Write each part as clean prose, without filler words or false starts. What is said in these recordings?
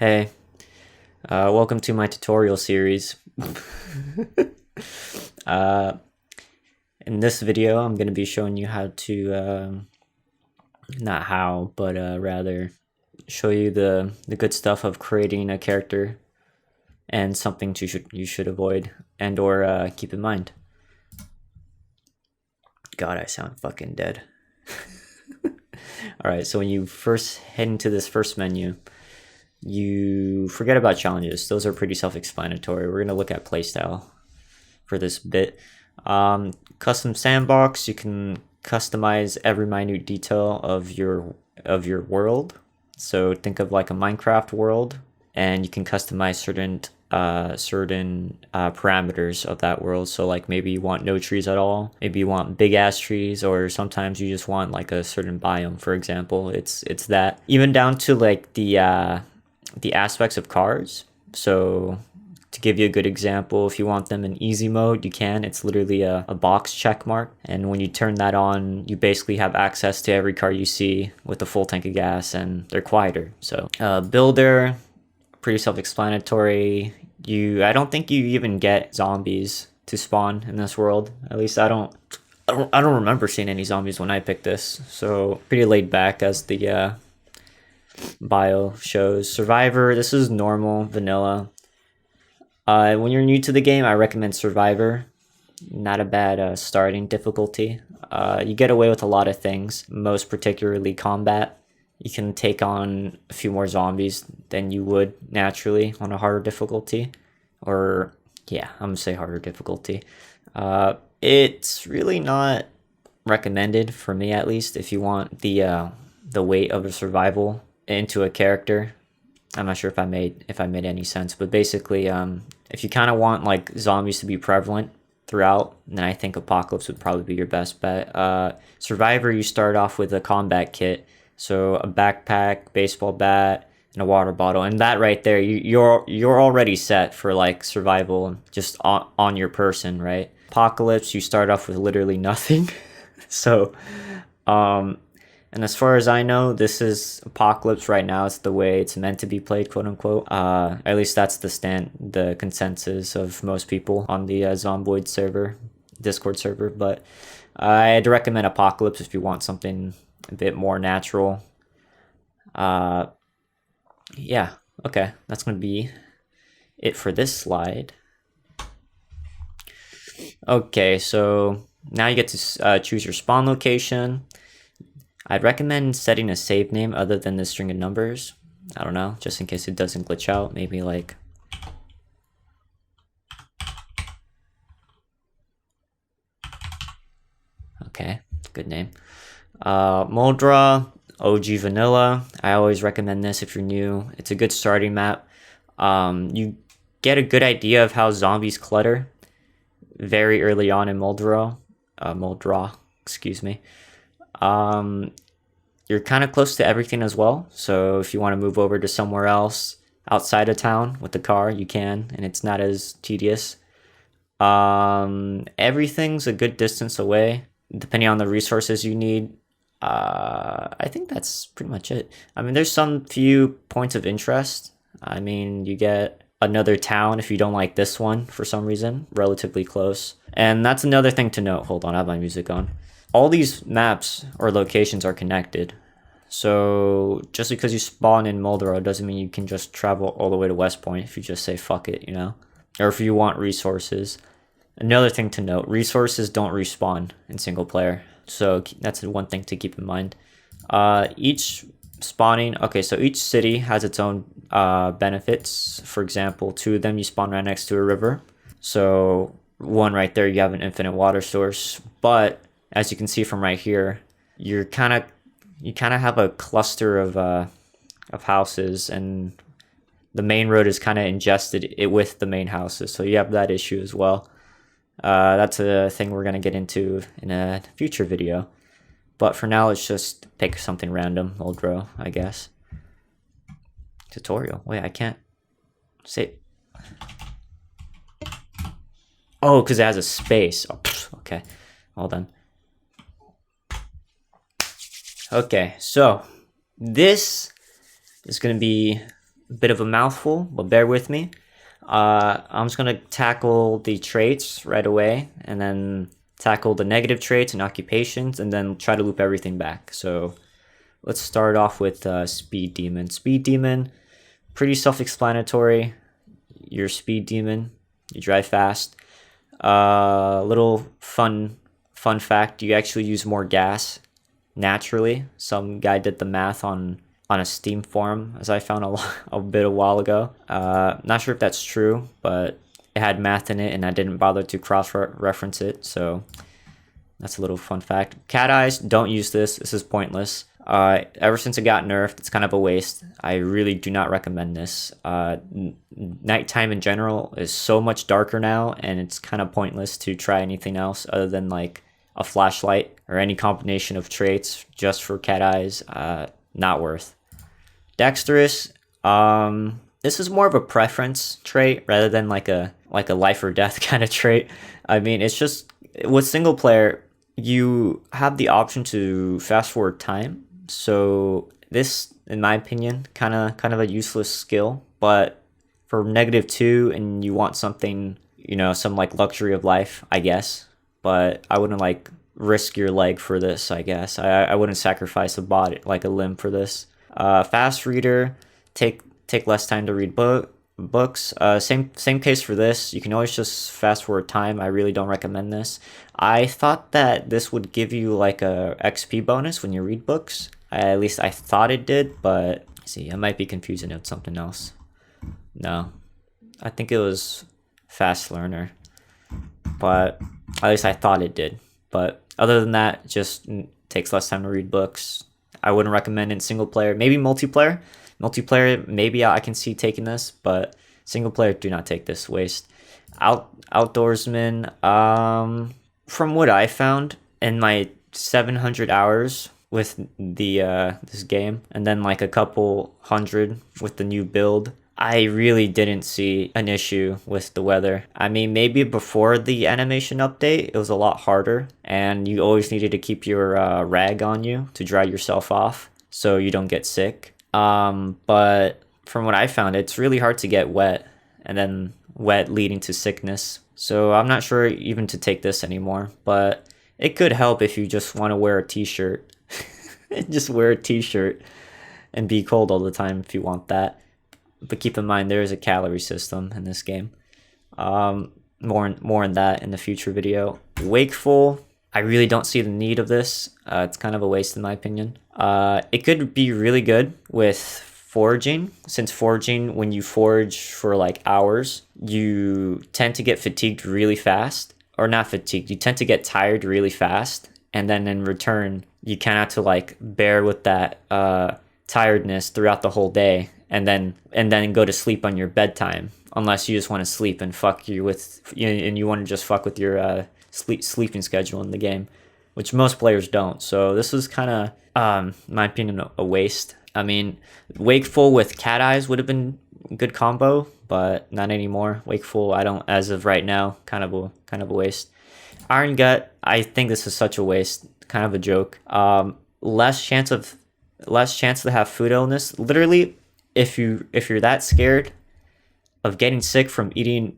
Hey, welcome to my tutorial series. uh, in this video, I'm going to be showing you how to, not how, but rather show you the good stuff of creating a character and something you should avoid and or keep in mind. God, I sound fucking dead. Alright, so when you first head into this first menu, you forget about challenges. Those are pretty self-explanatory. We're going to look at playstyle for this bit. Custom sandbox, you can customize every minute detail of your world. So think of like a Minecraft world, and you can customize certain parameters of that world. So like maybe you want no trees at all, maybe you want big ass trees, or sometimes you just want like a certain biome, for example. It's that, even down to like the aspects of cars. So to give you a good example, if you want them in easy mode, you can. It's literally a box check mark, and when you turn that on, you basically have access to every car you see with a full tank of gas, and they're quieter. So builder, pretty self-explanatory. I don't think you even get zombies to spawn in this world. At least I don't remember seeing any zombies when I picked this. So pretty laid back, as the bio shows. Survivor, this is normal, vanilla. When you're new to the game, I recommend Survivor. Not a bad starting difficulty. You get away with a lot of things, most particularly combat. You can take on a few more zombies than you would naturally on a harder difficulty. Or, yeah, I'm gonna say harder difficulty. It's really not recommended, for me at least, if you want the weight of a survival into a character. I'm not sure if I made any sense, but basically, if you kind of want like zombies to be prevalent throughout, then I think Apocalypse would probably be your best bet. Survivor, you start off with a combat kit, so a backpack, baseball bat, and a water bottle, and that right there, you're already set for like survival just on your person, right? Apocalypse, you start off with literally nothing. So, and as far as I know, this is Apocalypse right now. It's the way it's meant to be played, quote unquote. At least that's the consensus of most people on the Zomboid server, Discord server. But I'd recommend Apocalypse if you want something a bit more natural. Yeah, okay, that's gonna be it for this slide. Okay, so now you get to choose your spawn location. I'd recommend setting a save name other than the string of numbers. I don't know, just in case it doesn't glitch out. Maybe like... Okay, good name. Moldra, OG Vanilla. I always recommend this if you're new. It's a good starting map. You get a good idea of how zombies clutter very early on in Moldra, excuse me. You're kind of close to everything as well, so if you want to move over to somewhere else outside of town with the car, you can, and it's not as tedious. Everything's a good distance away, depending on the resources you need. I think that's pretty much it. I mean, there's some few points of interest. I mean, you get another town if you don't like this one for some reason, relatively close. And that's another thing to note. Hold on, I have my music on. All these maps or locations are connected. So just because you spawn in Moldero doesn't mean you can just travel all the way to West Point if you just say fuck it, you know? Or if you want resources. Another thing to note, resources don't respawn in single player. So that's one thing to keep in mind. Each spawning, okay, so each city has its own benefits. For example, 2 of them you spawn right next to a river. So one right there, you have an infinite water source. But as you can see from right here, you kind of have a cluster of houses, and the main road is kind of ingested with the main houses, so you have that issue as well. That's a thing we're going to get into in a future video, but for now let's just pick something random. Moldro, I guess. Tutorial. Wait, I can't say. Oh, because it has a space. Oh, okay, hold on. Okay, so this is going to be bit of a mouthful, but bear with me. I'm just gonna tackle the traits right away, and then tackle the negative traits and occupations, and then try to loop everything back. So let's start off with Speed Demon. Speed Demon, pretty self-explanatory. You're a Speed Demon. You drive fast. Little fun fact: you actually use more gas naturally. Some guy did the math on a Steam forum, as I found a while ago. Not sure if that's true, but it had math in it, and I didn't bother to cross-reference it, so that's a little fun fact. Cat eyes, don't use this. This is pointless. Ever since it got nerfed, it's kind of a waste. I really do not recommend this. Nighttime in general is so much darker now, and it's kind of pointless to try anything else other than like a flashlight or any combination of traits just for cat eyes. Not worth. Dexterous, this is more of a preference trait rather than like a life or death kind of trait. I mean, it's just with single player, you have the option to fast forward time. So this, in my opinion, kind of a useless skill. But for -2, and you want something, some like luxury of life, I guess. But I wouldn't like risk your leg for this. I guess I wouldn't sacrifice a body, like a limb, for this. Fast reader, take less time to read books. Same case for this. You can always just fast forward time. I really don't recommend this. I thought that this would give you like a XP bonus when you read books. At least I thought it did, but see, I might be confusing it with something else. No, I think it was fast learner, but at least I thought it did. But other than that, just takes less time to read books. I wouldn't recommend it in single player. Maybe multiplayer. Multiplayer, maybe I can see taking this, but single player, do not take this. Waste. Outdoorsman. From what I found in my 700 hours with the this game, and then like a couple hundred with the new build, I really didn't see an issue with the weather. I mean, maybe before the animation update, it was a lot harder, and you always needed to keep your rag on you to dry yourself off so you don't get sick. But from what I found, it's really hard to get wet, and then wet leading to sickness. So I'm not sure even to take this anymore, but it could help if you just want to wear a t-shirt. Just wear a t-shirt and be cold all the time if you want that. But keep in mind, there is a calorie system in this game. More on that in the future video. Wakeful, I really don't see the need of this. It's kind of a waste in my opinion. It could be really good with foraging, since foraging, when you forage for like hours, you tend to get fatigued really fast. Or not fatigued, you tend to get tired really fast. And then in return, you kind of have to like bear with that tiredness throughout the whole day. And then go to sleep on your bedtime, unless you just want to sleep and you want to just fuck with your sleeping schedule in the game, which most players don't. So this is kind of, in my opinion, a waste. I mean, Wakeful with cat eyes would have been a good combo, but not anymore. Wakeful, I don't, as of right now, kind of a waste. Iron Gut, I think this is such a waste, kind of a joke. Less chance to have food illness. Literally, if you're that scared of getting sick from eating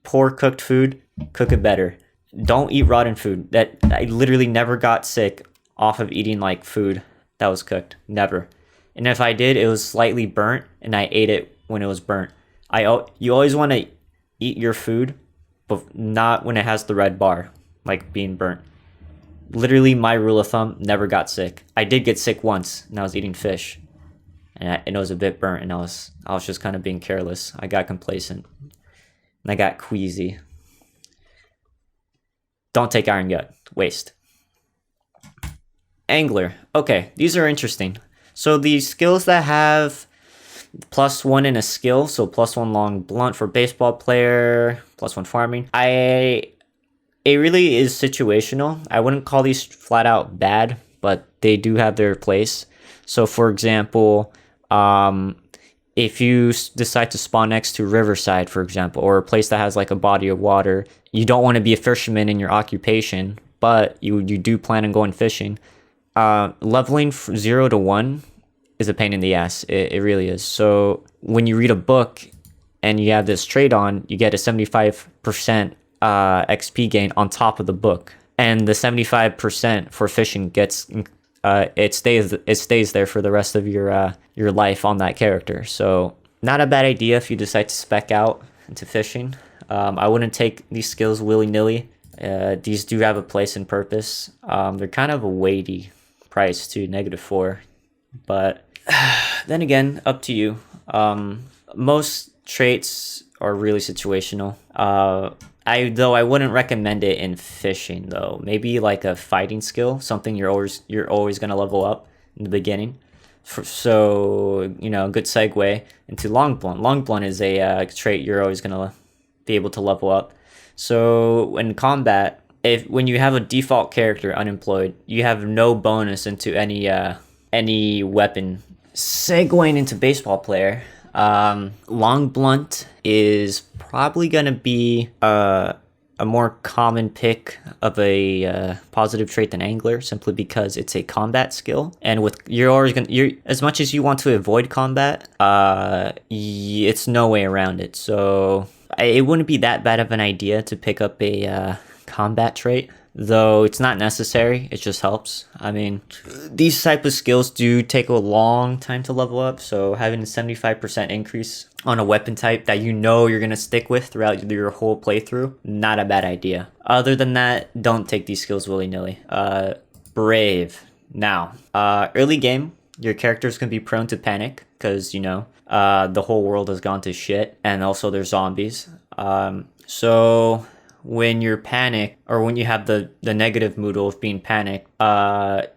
poor cooked food, cook it better. Don't eat rotten food. That I literally never got sick off of eating like food that was cooked. Never. And if I did, it was slightly burnt, and I ate it when it was burnt. You always want to eat your food, but not when it has the red bar, like being burnt. Literally, my rule of thumb, never got sick. I did get sick once, and I was eating fish, and it was a bit burnt, and I was just kind of being careless. I got complacent, and I got queasy. Don't take Iron Gut. Waste. Angler. Okay, these are interesting. So the skills that have +1 in a skill, so +1 long blunt for baseball player, +1 farming. It really is situational. I wouldn't call these flat out bad, but they do have their place. So for example, if you decide to spawn next to Riverside, for example, or a place that has like a body of water, you don't want to be a fisherman in your occupation, but you do plan on going fishing. Leveling from 0 to 1 is a pain in the ass. It really is. So when you read a book and you have this trait on, you get a 75% XP gain on top of the book, and the 75% for fishing gets it stays there for the rest of your life on that character. So not a bad idea if you decide to spec out into fishing. I wouldn't take these skills willy-nilly. These do have a place and purpose. They're kind of a weighty price too, -4, but then again, up to you. Most traits are really situational. I wouldn't recommend it in fishing though. Maybe like a fighting skill, something you're always gonna level up in the beginning. So good segue into long blunt. Long blunt is a trait you're always gonna be able to level up. So in combat, when you have a default character unemployed, you have no bonus into any weapon. Segueing into baseball player, long blunt is probably gonna be a more common pick of a positive trait than angler, simply because it's a combat skill, and you're as much as you want to avoid combat, it's no way around it. So it wouldn't be that bad of an idea to pick up a combat trait, though it's not necessary. It just helps. I mean, these type of skills do take a long time to level up, so having a 75% increase on a weapon type that you're going to stick with throughout your whole playthrough, not a bad idea. Other than that, don't take these skills willy-nilly. Brave. Now, early game, your character's going to be prone to panic because, the whole world has gone to shit, and also there's zombies. So when you're panicked, or when you have the negative moodle of being panicked,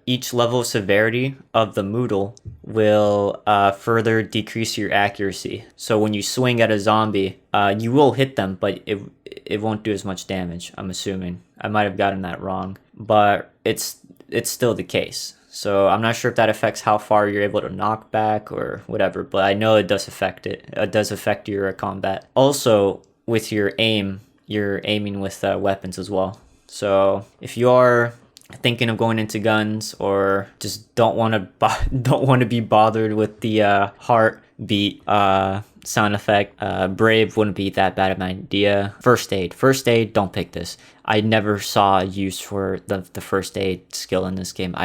each level of severity of the moodle will further decrease your accuracy. So when you swing at a zombie, you will hit them, but it won't do as much damage, I'm assuming. I might have gotten that wrong, but it's still the case. So I'm not sure if that affects how far you're able to knock back or whatever, but I know it does affect it. It does affect your combat. Also, with your aim, you're aiming with weapons as well. So if you're thinking of going into guns, or just don't want to be bothered with the heartbeat sound effect, brave wouldn't be that bad of an idea. First aid, don't pick this. I never saw use for the first aid skill in this game.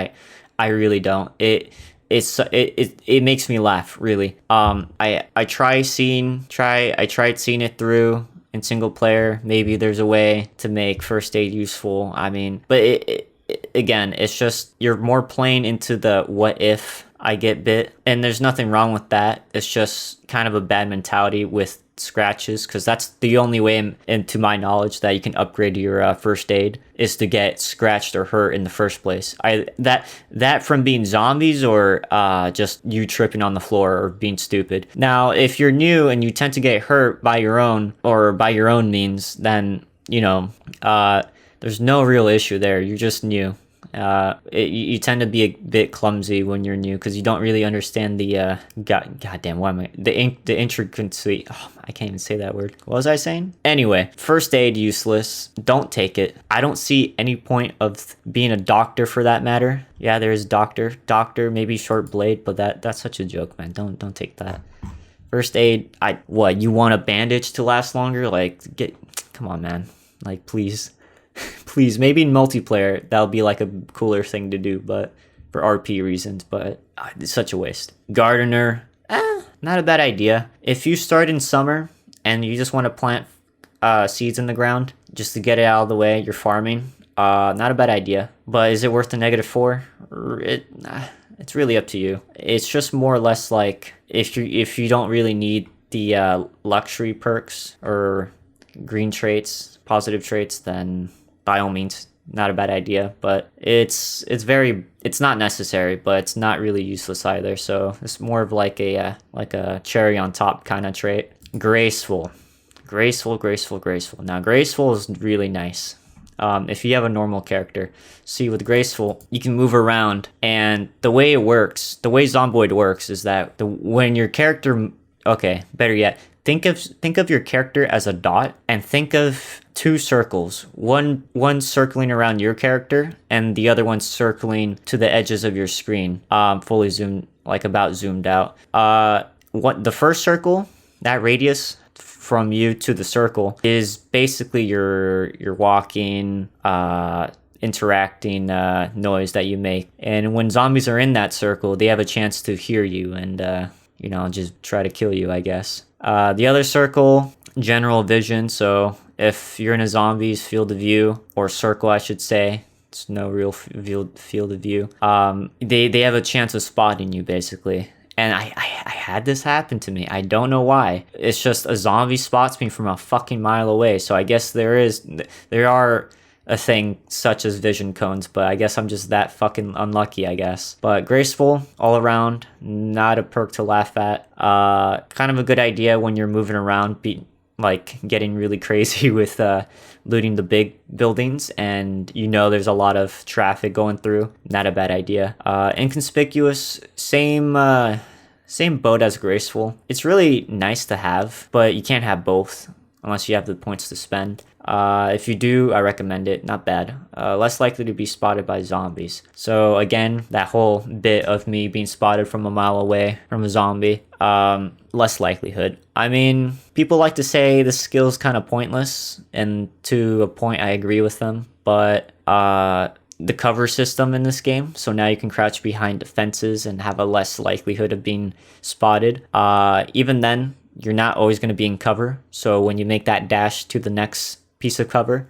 I really don't. It makes me laugh, really. I tried seeing it through in single player. Maybe there's a way to make first aid useful. I mean, but again, it's just you're more playing into the what if I get bit, and there's nothing wrong with that. It's just kind of a bad mentality with scratches, because that's the only way, and to my knowledge, that you can upgrade your first aid is to get scratched or hurt in the first place. That from being zombies, or just you tripping on the floor or being stupid. Now, if you're new and you tend to get hurt by your own means, then there's no real issue there. You're just new. You tend to be a bit clumsy when you're new, because you don't really understand the the intricacy. Oh, I can't even say that word. What was I saying? Anyway, first aid useless. Don't take it. I don't see any point of being a doctor, for that matter. Yeah, there is doctor, maybe short blade, but that's such a joke, man. Don't take that. First aid. You want a bandage to last longer? Come on, man. Please. Please, maybe in multiplayer that'll be like a cooler thing to do, but for RP reasons, but it's such a waste. Gardener, not a bad idea. If you start in summer and you just want to plant seeds in the ground just to get it out of the way, you're farming, not a bad idea. But is it worth the -4? It's really up to you. It's just more or less like if you don't really need the luxury perks or green traits, positive traits, then by all means, not a bad idea. But it's not necessary, but it's not really useless either. So it's more of like a cherry on top kind of trait. Graceful. Now, Graceful is really nice. If you have a normal character. See, with Graceful, you can move around, and the way Zomboid works is that when your character, okay, better yet, think of your character as a dot, and think of two circles. One circling around your character, and the other one circling to the edges of your screen. Fully zoomed, like about zoomed out. What the first circle, that radius from you to the circle, is basically your walking, interacting noise that you make. And when zombies are in that circle, they have a chance to hear you and just try to kill you, I guess. The other circle, general vision. So if you're in a zombie's field of view, or circle I should say, it's no real field of view, they have a chance of spotting you basically. And I had this happen to me. I don't know why. It's just a zombie spots me from a fucking mile away. So I guess there are a thing such as vision cones, but I guess I'm just that fucking unlucky, I guess. But Graceful all around, not a perk to laugh at. Kind of a good idea when you're moving around, getting really crazy with looting the big buildings, and there's a lot of traffic going through. Not a bad idea. Inconspicuous, same boat as Graceful. It's really nice to have, but you can't have both unless you have the points to spend. If you do, I recommend it. Not bad. Less likely to be spotted by zombies. So again, that whole bit of me being spotted from a mile away from a zombie, less likelihood. I mean, people like to say the skill's kind of pointless, and to a point I agree with them, but the cover system in this game, so now you can crouch behind defenses and have a less likelihood of being spotted. Even then, you're not always going to be in cover, so when you make that dash to the next piece of cover,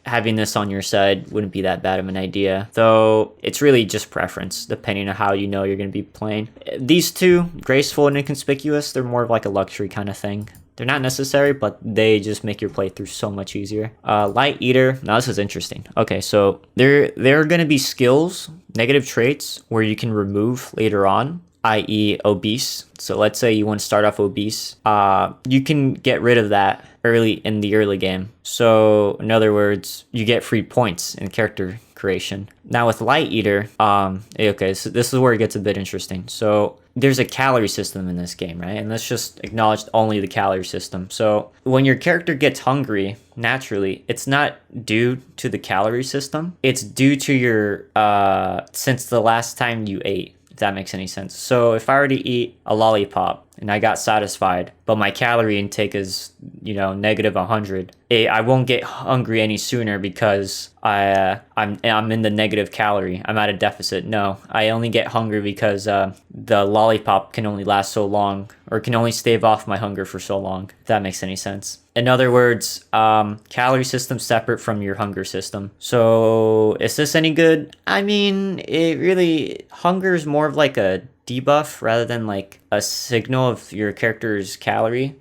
having this on your side wouldn't be that bad of an idea, though it's really just preference depending on how you're going to be playing. These two, Graceful and Inconspicuous, they're more of like a luxury kind of thing. They're not necessary, but they just make your playthrough so much easier. Light Eater, now this is interesting. Okay, so there are going to be skills, negative traits, where you can remove later on, i.e. obese. So let's say you want to start off obese. You can get rid of that in the early game. So in other words, you get free points in character creation. Now with Light Eater, okay, so this is where it gets a bit interesting. So there's a calorie system in this game, right? And let's just acknowledge only the calorie system. So when your character gets hungry, naturally, it's not due to the calorie system. It's due to your, since the last time you ate. That makes any sense. So if I were to eat a lollipop and I got satisfied, but my calorie intake is, negative 100, I won't get hungry any sooner because I'm in the negative calorie. I'm at a deficit. No, I only get hungry because the lollipop can only last so long, or can only stave off my hunger for so long. If that makes any sense. In other words, calorie system separate from your hunger system. So is this any good? I mean, hunger is more of like a debuff rather than like a signal of your character's calorie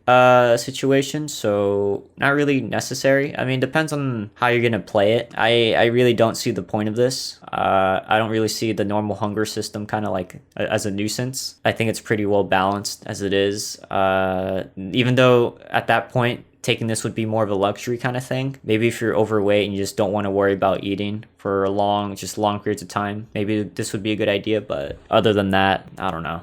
situation, so not really necessary. I mean, depends on how you're gonna play it. I really don't see the point of this. I don't really see the normal hunger system kind of like as a nuisance. I think it's pretty well balanced as it is, even though at that point taking this would be more of a luxury kind of thing. Maybe if you're overweight and you just don't want to worry about eating for long periods of time, maybe this would be a good idea, but other than that, I don't know.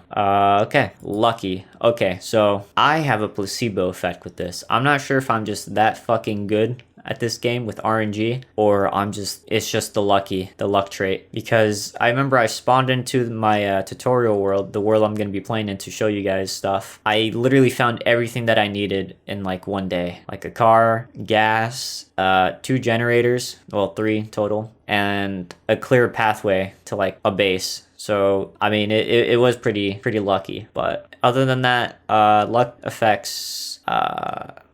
Okay, lucky. Okay, so I have a placebo effect with this. I'm not sure if I'm just that fucking good at this game with RNG, or it's just the luck trait, because I remember I spawned into my tutorial world, the world I'm going to be playing in to show you guys stuff. I literally found everything that I needed in like one day, like a car, gas, 2 generators, well 3 total, and a clear pathway to like a base. So I mean it was pretty lucky, but other than that, luck affects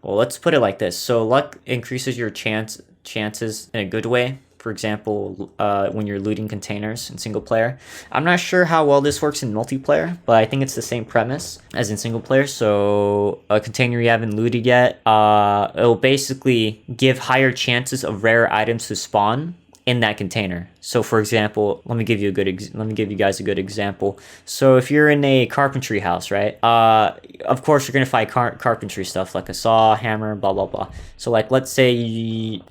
well, let's put it like this. So luck increases your chances in a good way. For example, when you're looting containers in single player. I'm not sure how well this works in multiplayer, but I think it's the same premise as in single player. So a container you haven't looted yet, it'll basically give higher chances of rare items to spawn in that container. So for example, let me give you guys a good example. So if you're in a carpentry house, right? Of course you're gonna find carpentry stuff like a saw, hammer, blah blah blah. So like let's say you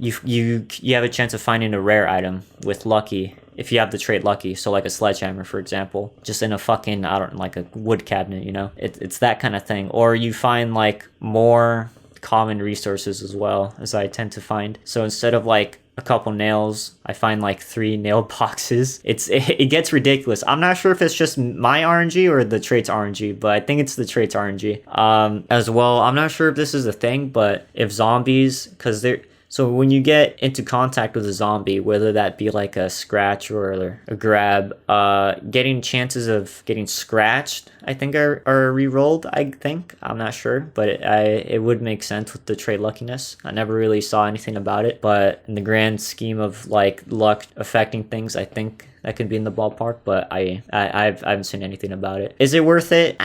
have a chance of finding a rare item with lucky. if you have the trait lucky. So like a sledgehammer, for example, just in a fucking, I don't, like a wood cabinet, you know, it's that kind of thing. Or you find like more common resources as well, as I tend to find. So instead of like a couple nails, I find like 3 nail boxes. It gets ridiculous. I'm not sure if it's just my RNG or the traits RNG, but I think it's the traits RNG. As well, I'm not sure if this is a thing, but if zombies, because they're, so when you get into contact with a zombie, whether that be like a scratch or a grab, getting chances of getting scratched, I think are re-rolled, I think. I'm not sure, but it would make sense with the trait luckiness. I never really saw anything about it, but in the grand scheme of like luck affecting things, I think that could be in the ballpark, but I haven't seen anything about it. Is it worth it?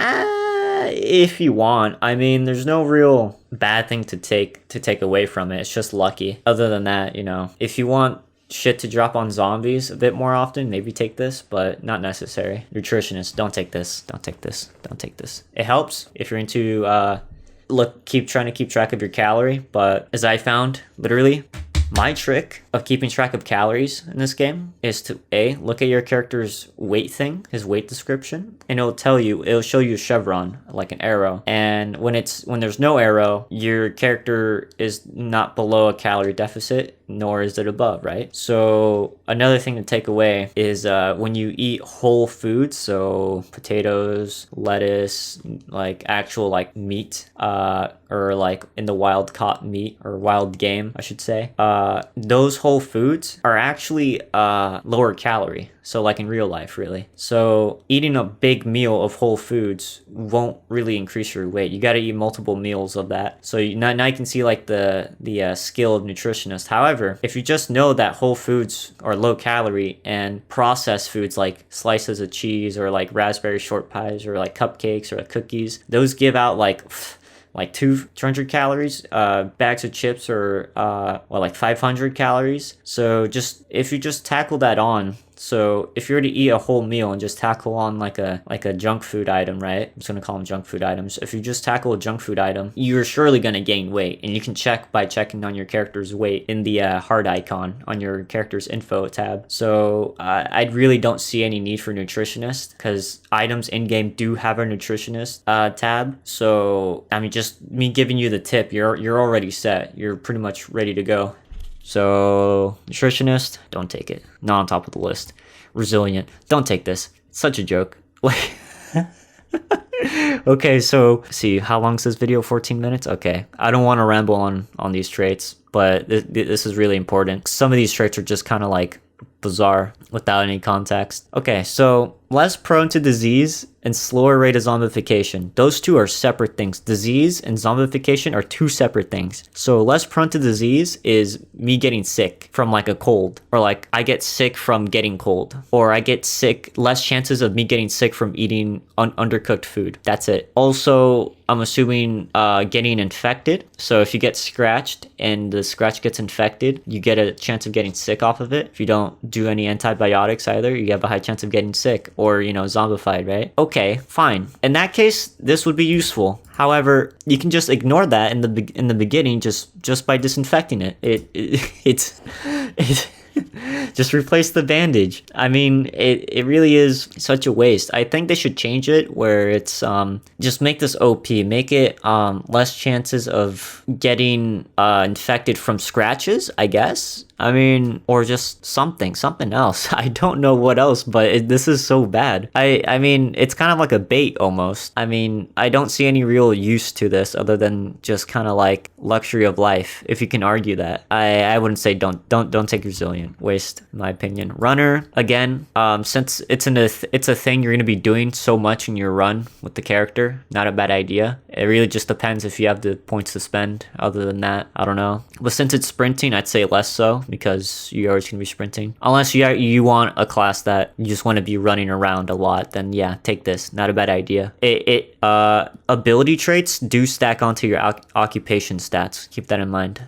If you want. I mean, there's no real bad thing to take away from it. It's just lucky. Other than that, you know, if you want shit to drop on zombies a bit more often, maybe take this, but not necessary. Nutritionist, don't take this. Don't take this. Don't take this. It helps if you're into trying to keep track of your calorie, but as I found, literally, my trick of keeping track of calories in this game is to look at your character's weight thing, his weight description, and it'll show you a chevron, like an arrow. And when there's no arrow, your character is not below a calorie deficit, nor is it above, right? So another thing to take away is when you eat whole foods, so potatoes, lettuce, like actual like meat, or like in the wild caught meat or wild game, I should say, those whole foods are actually lower calorie. So like in real life, really. So eating a big meal of whole foods won't really increase your weight. You got to eat multiple meals of that. So now you can see like the skill of Nutritionist. However, if you just know that whole foods are low calorie and processed foods like slices of cheese or like raspberry short pies or like cupcakes or like cookies, those give out like 200 calories. Bags of chips are like 500 calories. So if you just tackle that on, so if you were to eat a whole meal and just tackle on like a junk food item, right? I'm just gonna call them junk food items. If you just tackle a junk food item, you're surely gonna gain weight, and you can check by checking on your character's weight in the heart icon on your character's info tab. So I really don't see any need for Nutritionist because items in game do have a Nutritionist tab. So I mean, just me giving you the tip, you're already set. You're pretty much ready to go. So, Nutritionist, don't take it. Not on top of the list. Resilient, don't take this. It's such a joke. Okay, so, see, how long is this video? 14 minutes? Okay, I don't want to ramble on these traits, but this is really important. Some of these traits are just kind of like bizarre without any context. Okay, so less prone to disease and slower rate of zombification. Those two are separate things. Disease and zombification are two separate things. So less prone to disease is me getting sick from like a cold, or like I get sick from getting cold, or I get sick, less chances of me getting sick from eating undercooked food. That's it. Also, I'm assuming getting infected. So if you get scratched and the scratch gets infected, you get a chance of getting sick off of it. If you don't do any antibiotics either, you have a high chance of getting sick or, zombified, right? Okay, fine. In that case, this would be useful. However, you can just ignore that in the beginning just by disinfecting it. It's just replace the bandage. I mean, it really is such a waste. I think they should change it where it's just make this OP, make it less chances of getting infected from scratches, I guess. I mean, or just something else. I don't know what else, but this is so bad. I mean, it's kind of like a bait almost. I mean, I don't see any real use to this other than just kind of like luxury of life, if you can argue that. I wouldn't say don't take Resilient. Waste, in my opinion. Runner, again, since it's a thing you're going to be doing so much in your run with the character, not a bad idea. It really just depends if you have the points to spend. Other than that, I don't know. But since it's sprinting, I'd say less so, because you're always going to be sprinting. Unless you want a class that you just want to be running around a lot, then yeah, take this. Not a bad idea. Ability traits do stack onto your occupation stats. Keep that in mind.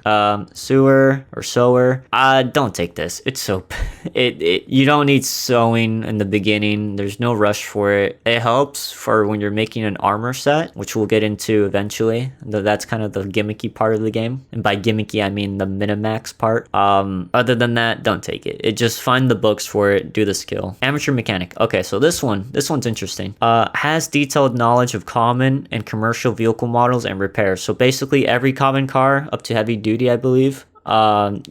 Sewer or sower. Don't take this. It's soap. You don't need sewing in the beginning. There's no rush for it. It helps for when you're making an armor set, which we'll get into eventually. That's kind of the gimmicky part of the game. And by gimmicky, I mean the Minimax part. Other than that, don't take it. Just find the books for it, do the skill. Amateur mechanic. Okay, so this one's interesting. Has detailed knowledge of common and commercial vehicle models and repairs. So basically every common car up to heavy duty, I believe,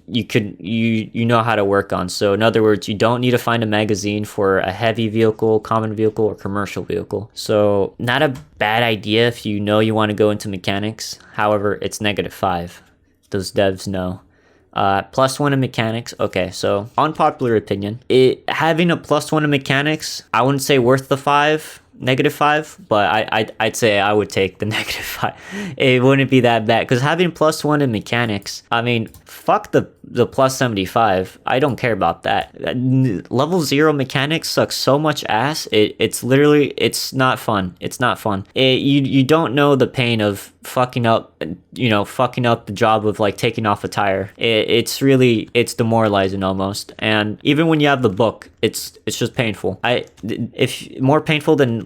you know how to work on. So in other words, you don't need to find a magazine for a heavy vehicle, common vehicle, or commercial vehicle. So not a bad idea if you know you want to go into mechanics. However, it's -5. Those devs know. +1 in mechanics. Okay, so unpopular opinion, having a +1 in mechanics, I wouldn't say worth the -5, but I'd say I would take the -5. It wouldn't be that bad, because having +1 in mechanics, I mean, fuck the +75. I don't care about that. Level 0 mechanics sucks so much ass. It's literally, it's not fun. It's not fun. You don't know the pain of fucking up the job of like taking off a tire. It's demoralizing almost. And even when you have the book, it's just painful. If more painful than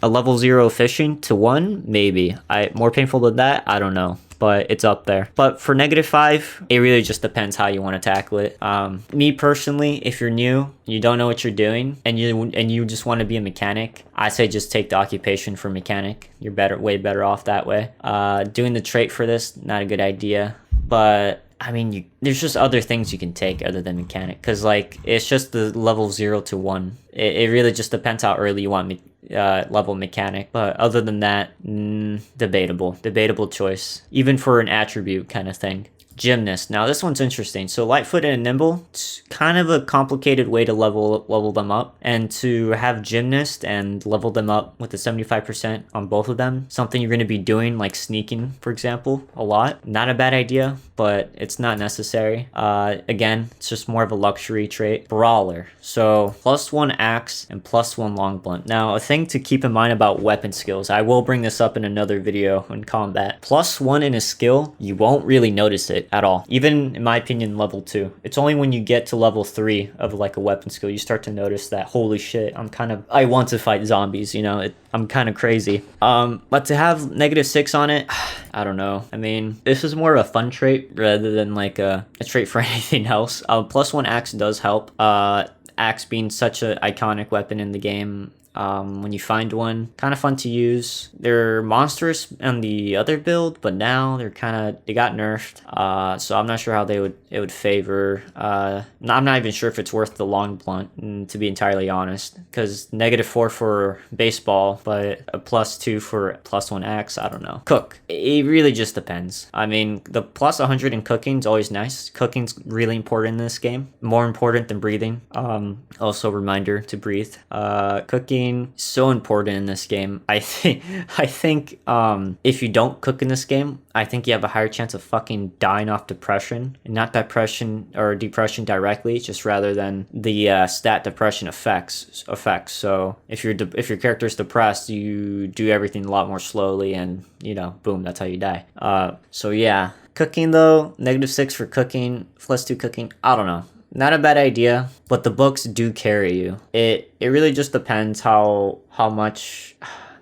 a level 0 fishing to 1, maybe. More painful than that, I don't know, but it's up there. But for -5, it really just depends how you want to tackle it. Me personally, if you're new, you don't know what you're doing, and you just want to be a mechanic, I say just take the occupation for mechanic. You're way better off that way. Doing the trait for this, not a good idea. But I mean, there's just other things you can take other than mechanic, because like it's just the level 0 to 1. It really just depends how early you want level mechanic. But other than that, debatable choice, even for an attribute kind of thing. Gymnast. Now this one's interesting. So light-footed and nimble, it's kind of a complicated way to level them up, and to have Gymnast and level them up with the 75% on both of them, something you're going to be doing like sneaking, for example, a lot. Not a bad idea, but it's not necessary. Again, it's just more of a luxury trait. Brawler. So +1 axe and +1 long blunt. Now a thing to keep in mind about weapon skills, I will bring this up in another video in combat. +1 in a skill, you won't really notice it at all. Even in my opinion, level 2. It's only when you get to level 3 of like a weapon skill you start to notice that, holy shit, I want to fight zombies, I'm kind of crazy. But to have -6 on it, I don't know. I mean, this is more of a fun trait rather than like a trait for anything else. +1 axe does help. Axe being such an iconic weapon in the game. When you find one, kind of fun to use. They're monstrous on the other build, but now they got nerfed. So I'm not sure how it would favor. I'm not even sure if it's worth the long blunt, to be entirely honest, because -4 for baseball, but a +2 for +1 axe, I don't know. Cook. It really just depends. I mean, the +100 in cooking is always nice. Cooking's really important in this game. More important than breathing. Also reminder to breathe. Cooking, so important in this game. I think if you don't cook in this game, I think you have a higher chance of fucking dying off depression, and not depression or depression directly, just rather than the stat depression effects. So if your character is depressed, you do everything a lot more slowly, and boom, that's how you die. So yeah, cooking though, -6 for cooking, +2 cooking, I don't know. Not a bad idea, but the books do carry you. It really just depends how much,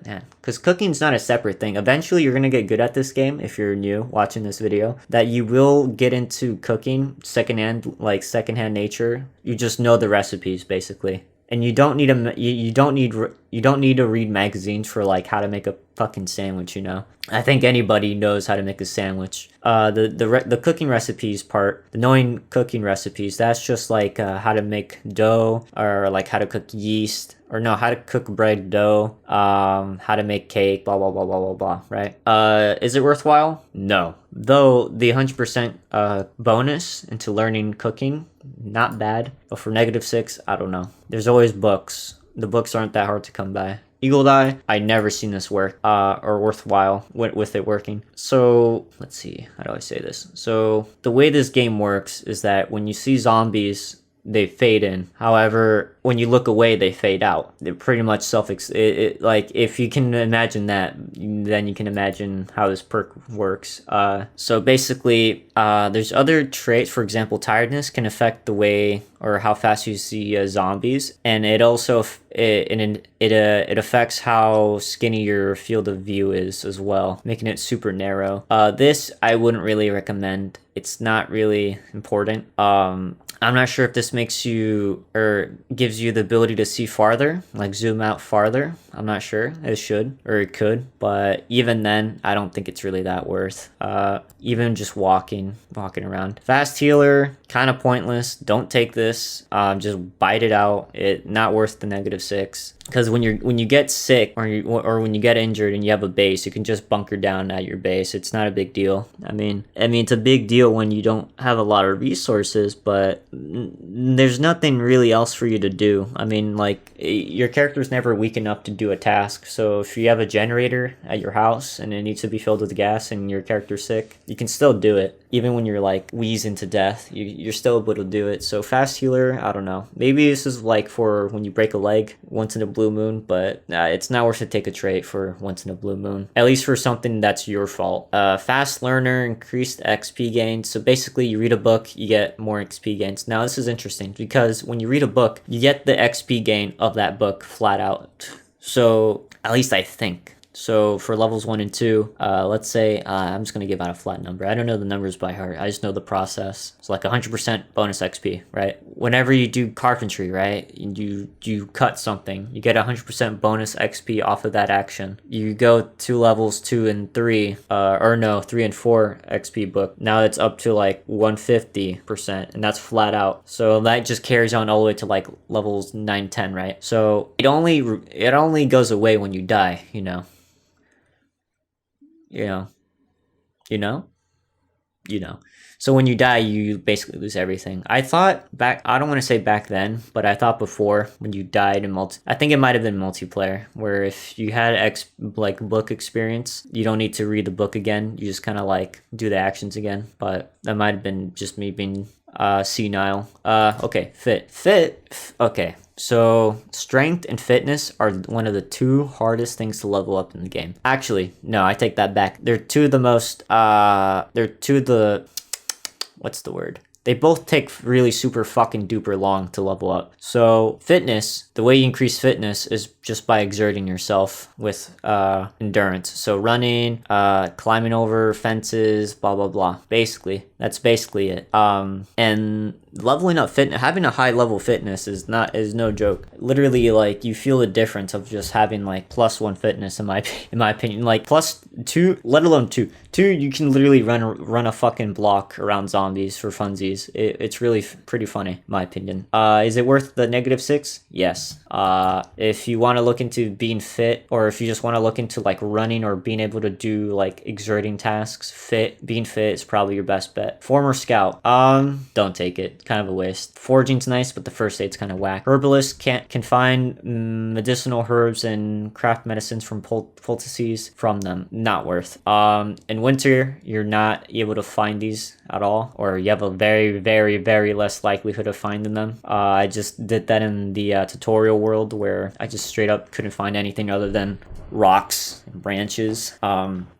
man, because cooking's not a separate thing. Eventually you're gonna get good at this game if you're new watching this video, that you will get into cooking secondhand nature. You just know the recipes basically. And you don't need to read magazines for like how to make a fucking sandwich, I think anybody knows how to make a sandwich. The cooking recipes part, the knowing cooking recipes, that's just like how to make dough, or like how to cook yeast, or no, how to cook bread dough, how to make cake, blah blah blah blah blah blah, right? Is it worthwhile? No. Though the 100% bonus into learning cooking, not bad. But for -6, I don't know. There's always books. The books aren't that hard to come by. Eagle Eye, I never seen this work or worthwhile with it working. So let's see, how do I say this? So the way this game works is that when you see zombies, they fade in. However, when you look away, they fade out. They're pretty much like, if you can imagine that, then you can imagine how this perk works. So basically, there's other traits. For example, tiredness can affect the way or how fast you see zombies, and it it affects how skinny your field of view is as well, making it super narrow. This I wouldn't really recommend. It's not really important. I'm not sure if this makes you or gives you the ability to see farther, like zoom out farther. I'm not sure. It should or it could, but even then, I don't think it's really that worth. Even just walking around. Fast healer, kind of pointless. Don't take this. Just bite it out. It not worth the -6. Because when you get sick or when you get injured and you have a base, you can just bunker down at your base. It's not a big deal. I mean it's a big deal when you don't have a lot of resources, but there's nothing really else for you to do. I mean, like, your character's never weak enough to do a task. So if you have a generator at your house and it needs to be filled with gas and your character's sick, you can still do it. Even when you're like wheezing to death, you're still able to do it. So fast healer, I don't know. Maybe this is like for when you break a leg once in a blue moon, but it's not worth to take a trait for once in a blue moon. At least for something that's your fault. Fast learner, increased XP gains. So basically you read a book, you get more XP gains. Now this is interesting because when you read a book, you get the XP gain of that book flat out. So at least I think. So for levels 1 and 2, let's say, I'm just going to give out a flat number. I don't know the numbers by heart. I just know the process. It's like 100% bonus XP, right? Whenever you do carpentry, right, you cut something, you get 100% bonus XP off of that action. You go to levels 2 and 3, 3 and 4 XP book. Now it's up to like 150%, and that's flat out. So that just carries on all the way to like levels 9, 10, right? So it only goes away when you die, you know. So when you die, you basically lose everything. I thought I don't want to say back then, but I thought before when you died in I think it might have been multiplayer, where if you had book experience, you don't need to read the book again. You just kind of like do the actions again. But that might have been just me being senile. Okay, okay. So strength and fitness are one of the 2 hardest things to level up in the game. Actually, no, I take that back. They're 2 of the most, what's the word? They both take really super fucking duper long to level up. So fitness, the way you increase fitness is just by exerting yourself with endurance. So running, climbing over fences, blah, blah, blah. Basically, that's basically it. And leveling up fitness, having a high level fitness is no joke. Literally, like, you feel the difference of just having like +1 fitness in my opinion. Like +2, let alone 2. 2, you can literally run a fucking block around zombies for funsies. It's really pretty funny, in my opinion. Is it worth the -6? Yes. If you want to look into being fit, or if you just want to look into like running or being able to do like exerting tasks, being fit is probably your best bet. Former scout, don't take it. Kind of a waste. Foraging's nice, but the first aid's kind of whack. Herbalist can find medicinal herbs and craft medicines from poultices from them. Not worth. In winter, you're not able to find these at all, or you have a very, very, very less likelihood of finding them. I just did that in the tutorial world where I just straight up couldn't find anything other than rocks and branches.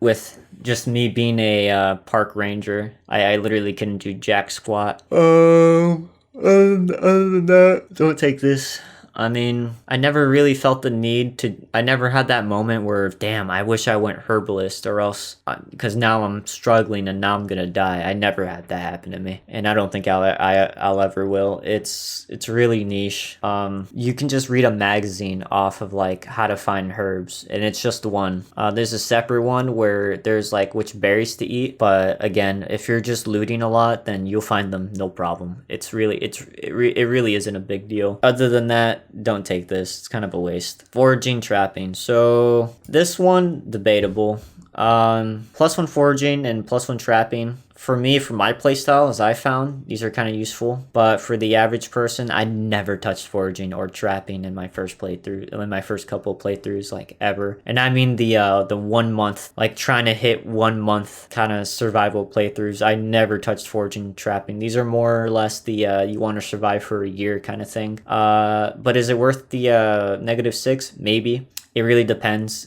With just me being a park ranger, I literally couldn't do jack squat. Other than that, don't take this. I mean, I never really felt the need to. I never had that moment where, damn, I wish I went herbalist, or else, because now I'm struggling and now I'm gonna die. I never had that happen to me, and I don't think I'll ever will. It's really niche. You can just read a magazine off of like how to find herbs, and it's just one. There's a separate one where there's like which berries to eat, but again, if you're just looting a lot, then you'll find them no problem. It really isn't a big deal. Other than that, don't take this. It's kind of a waste. Foraging, trapping. So this one, debatable. +1 foraging and +1 trapping. For me, for my playstyle, as I found, these are kind of useful. But for the average person, I never touched foraging or trapping in my first playthrough, in my first couple of playthroughs, like ever. And I mean the 1 month, like trying to hit 1 month kind of survival playthroughs. I never touched foraging and trapping. These are more or less the you want to survive for a year kind of thing. But is it worth the -6? Maybe. It really depends.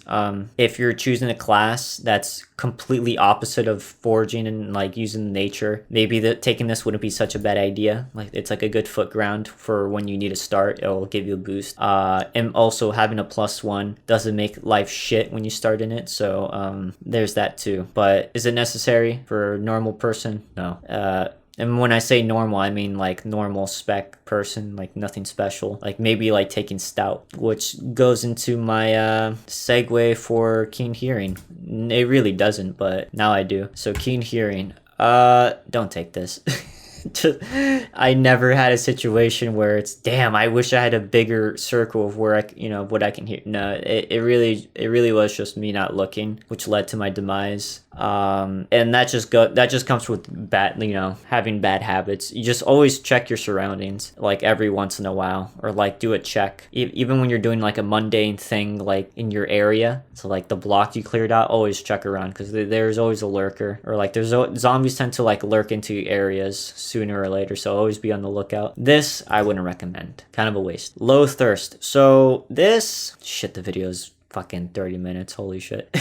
If you're choosing a class that's completely opposite of foraging and like using nature, maybe taking this wouldn't be such a bad idea. Like it's like a good foot ground for when you need to start. It'll give you a boost. And also having a +1 doesn't make life shit when you start in it. So there's that too. But is it necessary for a normal person? No. And when I say normal, I mean like normal spec person, like nothing special. Like maybe like taking Stout, which goes into my segue for keen hearing. It really doesn't, but now I do. So keen hearing, don't take this. I never had a situation where it's damn, I wish I had a bigger circle of where what I can hear. No, it really was just me not looking, which led to my demise. And that just comes with bad, having bad habits. You just always check your surroundings like every once in a while, or like do a check even when you're doing like a mundane thing like in your area. So like the block you cleared out, always check around, because there's always a lurker, or like zombies tend to like lurk into areas sooner or later, so always be on the lookout. This I wouldn't recommend. Kind of a waste. Low thirst. So this shit, the video's fucking 30 minutes. Holy shit.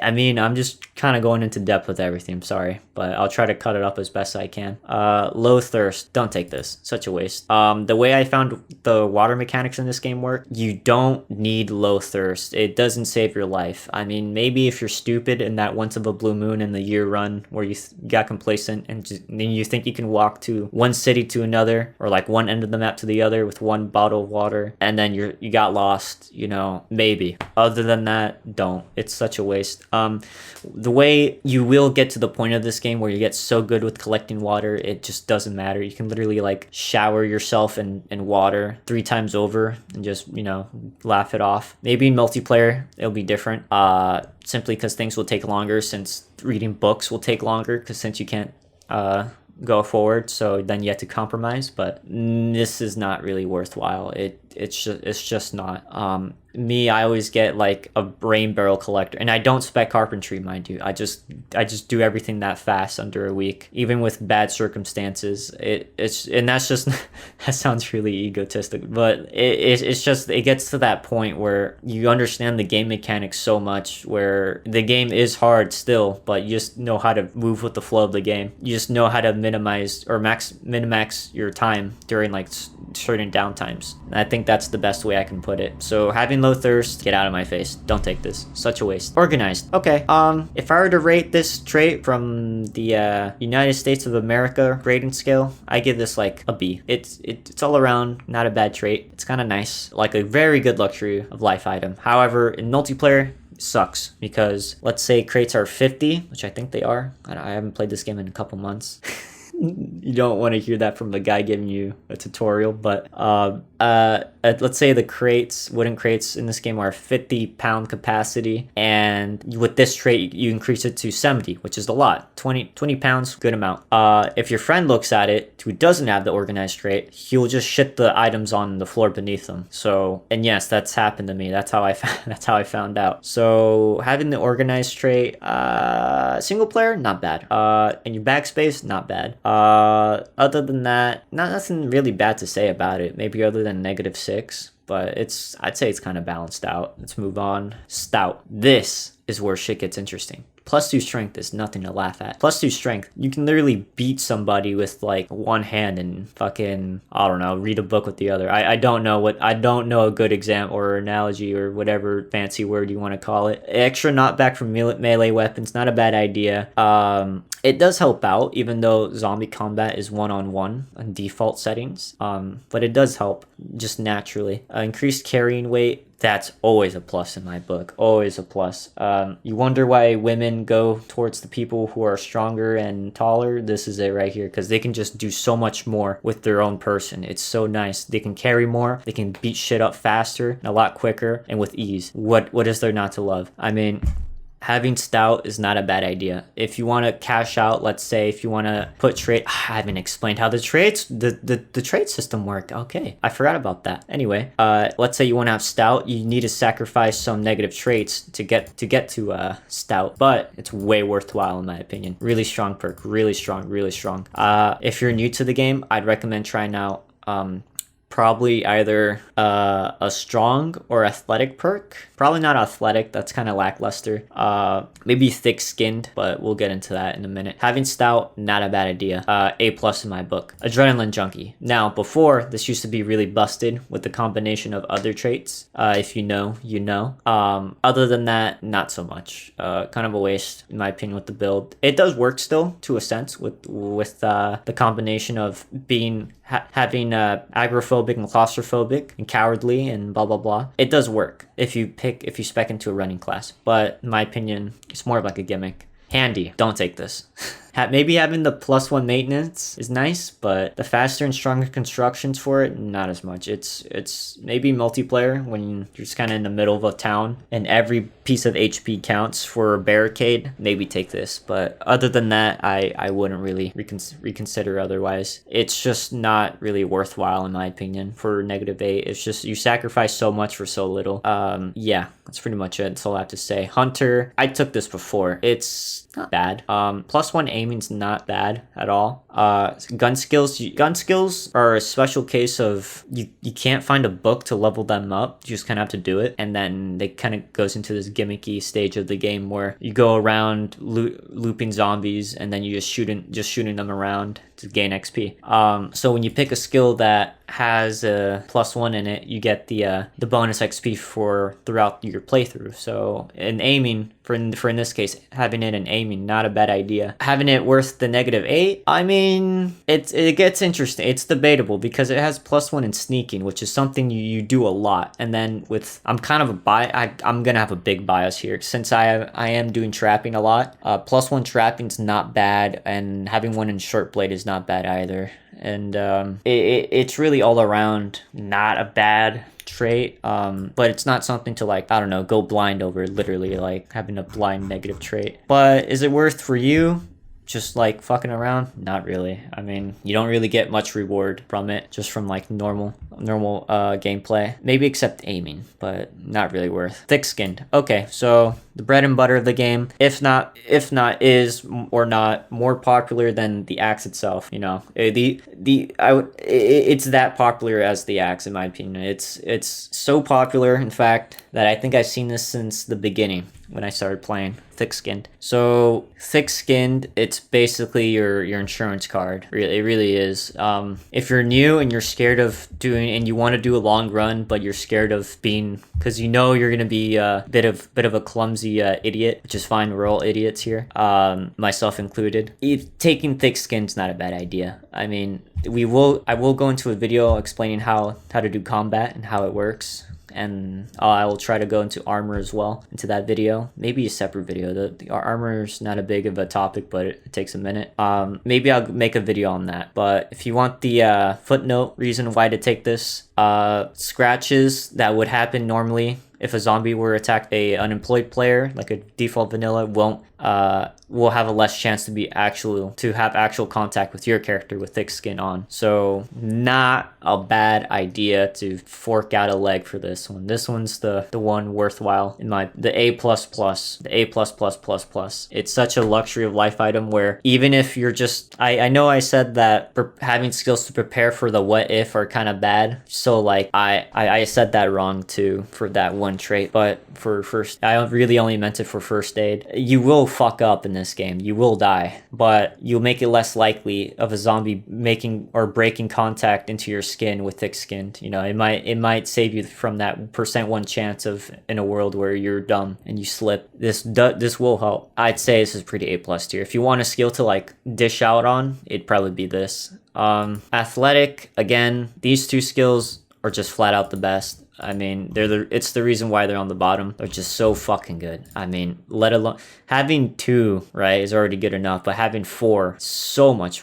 I mean, I'm just kind of going into depth with everything. I'm sorry, but I'll try to cut it up as best I can. Low thirst. Don't take this. Such a waste. The way I found the water mechanics in this game work, you don't need low thirst. It doesn't save your life. I mean, maybe if you're stupid in that once of a blue moon in the year run where you got complacent and then you think you can walk to one city to another, or like one end of the map to the other with one bottle of water, and then you got lost, maybe. Other than that, don't. It's such a waste. The way you will get to the point of this game where you get so good with collecting water, it just doesn't matter. You can literally like shower yourself in water 3 times over and just, laugh it off. Maybe in multiplayer, it'll be different. Simply because things will take longer, since reading books will take longer, because since you can't, go forward, so then you have to compromise. But this is not really worthwhile. It's just not. I always get like a brain barrel collector, and I don't spec carpentry, mind you. I just do everything that fast under a week, even with bad circumstances. And that's just that sounds really egotistic, but it's just, it gets to that point where you understand the game mechanics so much, where the game is hard still, but you just know how to move with the flow of the game. You just know how to minimize or min-max your time during like certain downtimes. And I think that's the best way I can put it. So having low thirst, get out of my face. Don't take this. Such a waste. Organized. Okay. If I were to rate this trait from the United States of America grading scale, I give this like a B. It's all around not a bad trait. It's kind of nice. Like a very good luxury of life item. However, in multiplayer, sucks, because let's say crates are 50, which I think they are. I haven't played this game in a couple months. You don't want to hear that from the guy giving you a tutorial, but let's say the wooden crates in this game are 50-pound capacity, and with this trait you increase it to 70, which is a lot. 20 pounds, good amount. If your friend looks at it who doesn't have the organized trait, he'll just shit the items on the floor beneath them. So, and yes, that's happened to me. That's how I found out. So having the organized trait, single player, not bad. In your backspace, not bad. Other than that, nothing really bad to say about it. Maybe other than -6, but I'd say it's kind of balanced out. Let's move on. Stout. This is where shit gets interesting. +2 strength is nothing to laugh at. +2 strength, you can literally beat somebody with like one hand and fucking, I don't know, read a book with the other. I don't know a good example or analogy or whatever fancy word you want to call it. Extra knockback from melee weapons, not a bad idea. It does help out, even though zombie combat is one-on-one on default settings. But it does help just naturally. Increased carrying weight, that's always a plus in my book. Always a plus. You wonder why women go towards the people who are stronger and taller? This is it right here, because they can just do so much more with their own person. It's so nice. They can carry more. They can beat shit up faster, and a lot quicker, and with ease. What is there not to love? I mean, having Stout is not a bad idea. If you want to cash out, let's say if you want to put trait, I haven't explained how the trait system worked. Okay, I forgot about that. Anyway, let's say you want to have Stout, you need to sacrifice some negative traits to get to Stout, but it's way worthwhile in my opinion. Really strong perk, really strong. If you're new to the game, I'd recommend trying out probably either a strong or athletic perk. Probably not athletic, that's kind of lackluster. Maybe thick skinned, but we'll get into that in a minute. Having stout, not a bad idea. A plus in my book. Adrenaline junkie. Now, before, this used to be really busted with the combination of other traits. If you know, you know. Other than that, not so much. Kind of a waste, in my opinion, with the build. It does work still, to a sense, with the combination of being having agoraphobic and claustrophobic and cowardly and blah blah blah. It does work if you spec into a running class, but in my opinion, it's more of like a gimmick. Handy, don't take this. Maybe having the +1 maintenance is nice, but the faster and stronger constructions for it, not as much. It's maybe multiplayer when you're just kind of in the middle of a town and every piece of HP counts for a barricade. Maybe take this, but other than that, I wouldn't really reconsider otherwise. It's just not really worthwhile in my opinion for -8. It's just you sacrifice so much for so little. Yeah, that's pretty much it. That's all I have to say. Hunter, I took this before. It's not bad. +1 aiming's not bad at all. Gun skills are a special case of you can't find a book to level them up. You just kind of have to do it, and then they kind of goes into this gimmicky stage of the game where you go around looping zombies, and then you just shooting them around to gain XP. So when you pick a skill that has a +1 in it, you get the bonus XP for throughout your playthrough. So in aiming, for in this case, having it in aiming, not a bad idea. Having it worth the -8, I mean, it gets interesting. It's debatable because it has +1 in sneaking, which is something you do a lot. And then with I'm kind of I'm gonna have a big bias here since I am doing trapping a lot. +1 trapping's not bad, and having one in short blade is not bad either. And it's really all around not a bad trait, but it's not something to like, I don't know, go blind over, literally like having a blind negative trait. But is it worth for you? Just like fucking around? Not really. I mean, you don't really get much reward from it, just from like normal gameplay, maybe except aiming, but not really worth. Thick skinned. Okay, so the bread and butter of the game, if not is or not more popular than the axe itself. You know, it's that popular as the axe in my opinion. It's so popular, in fact, that I think I've seen this since the beginning when I started playing thick-skinned. So thick-skinned, it's basically your insurance card. It really is. If you're new and you're scared of doing, and you want to do a long run, but you're scared of being, because you know you're gonna be a bit of a clumsy idiot, which is fine. We're all idiots here, myself included. Taking thick-skinned's not a bad idea. I mean, I will go into a video explaining how to do combat and how it works. And I will try to go into armor as well into that video, maybe a separate video. The armor is not a big of a topic, but it takes a minute. Maybe I'll make a video on that. But if you want the footnote reason why to take this, scratches that would happen normally if a zombie were attacked a unemployed player, like a default vanilla, will have a less chance to have actual contact with your character with thick skin on. So not a bad idea to fork out a leg for this one. This one's the one worthwhile in the A++, the A++++. It's such a luxury of life item where even if you're just, I know I said that having skills to prepare for the what if are kind of bad. So like I said that wrong too for that one trait, but for first, I really only meant it for first aid. You will fuck up in this game. You will die, but you'll make it less likely of a zombie making or breaking contact into your skin with thick skinned. You know, it might save you from that %1 chance of in a world where you're dumb and you slip. This will help. I'd say this is pretty A+ tier. If you want a skill to like dish out on, it'd probably be this. Athletic, again, these two skills are just flat out the best. I mean, it's the reason why they're on the bottom. They're just so fucking good. I mean, let alone having 2, right, is already good enough, but having 4, so much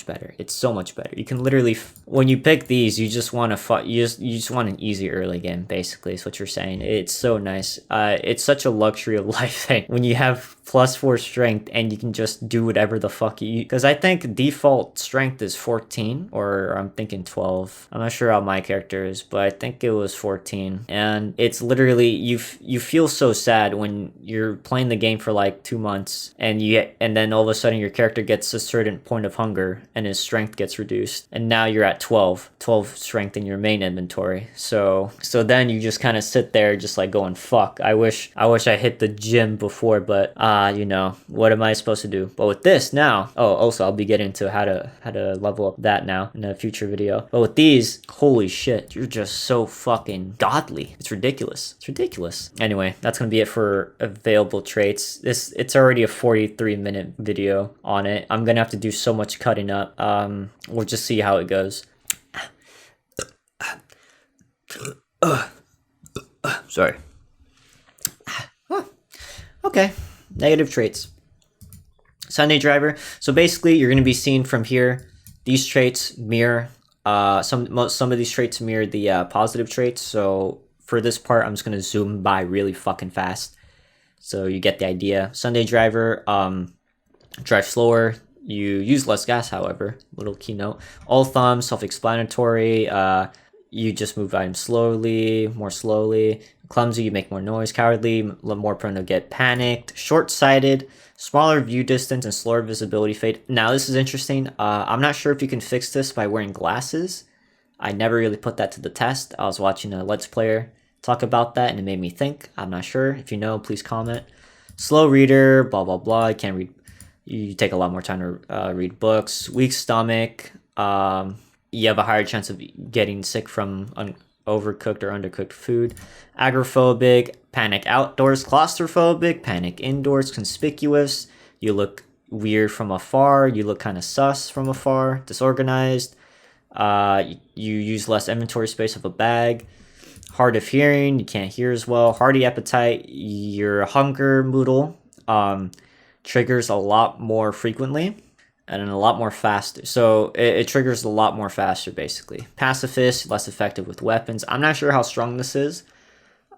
better. It's so much better. You can literally, when you pick these, you just want you just want an easy early game, basically, is what you're saying. It's so nice. It's such a luxury of life thing when you have +4 strength and you can just do whatever the fuck because I think default strength is 14, or I'm thinking 12. I'm not sure how my character is, but I think it was 14. 14, and it's literally you feel so sad when you're playing the game for like 2 months and then all of a sudden your character gets a certain point of hunger and his strength gets reduced, and now you're at 12 strength in your main inventory. So then you just kind of sit there just like going, fuck, I wish I hit the gym before, but you know, what am I supposed to do? But with this now, oh, also I'll be getting to how to level up that now in a future video. But with these, holy shit, you're just so fucking godly. It's ridiculous. It's ridiculous. Anyway, that's gonna be it for available traits. It's already a 43-minute video on it. I'm gonna have to do so much cutting up. We'll just see how it goes. Sorry. Okay, negative traits. Sunday driver. So basically, you're going to be seeing from here, these traits mirror, some of these traits mirror the positive traits. So for this part, I'm just going to zoom by really fucking fast. So you get the idea. Sunday driver, drive slower. You use less gas, however. Little keynote. All thumbs, self-explanatory. You just move items more slowly. Clumsy, you make more noise. Cowardly, more prone to get panicked. Short-sighted, smaller view distance, and slower visibility fade. Now, this is interesting. I'm not sure if you can fix this by wearing glasses. I never really put that to the test. I was watching a Let's Player talk about that, and it made me think. I'm not sure. If you know, please comment. Slow reader, blah, blah, blah. You can't read. You take a lot more time to read books. Weak stomach. You have a higher chance of getting sick from overcooked or undercooked food. Agoraphobic, panic outdoors. Claustrophobic, panic indoors. Conspicuous, you look weird from afar. You look kind of sus from afar. Disorganized, you use less inventory space of a bag. Hard of hearing, you can't hear as well. Hearty Apatite, your hunger moodle triggers a lot more frequently and a lot more faster. So it triggers a lot more faster, basically. Pacifist, less effective with weapons. I'm not sure how strong this is.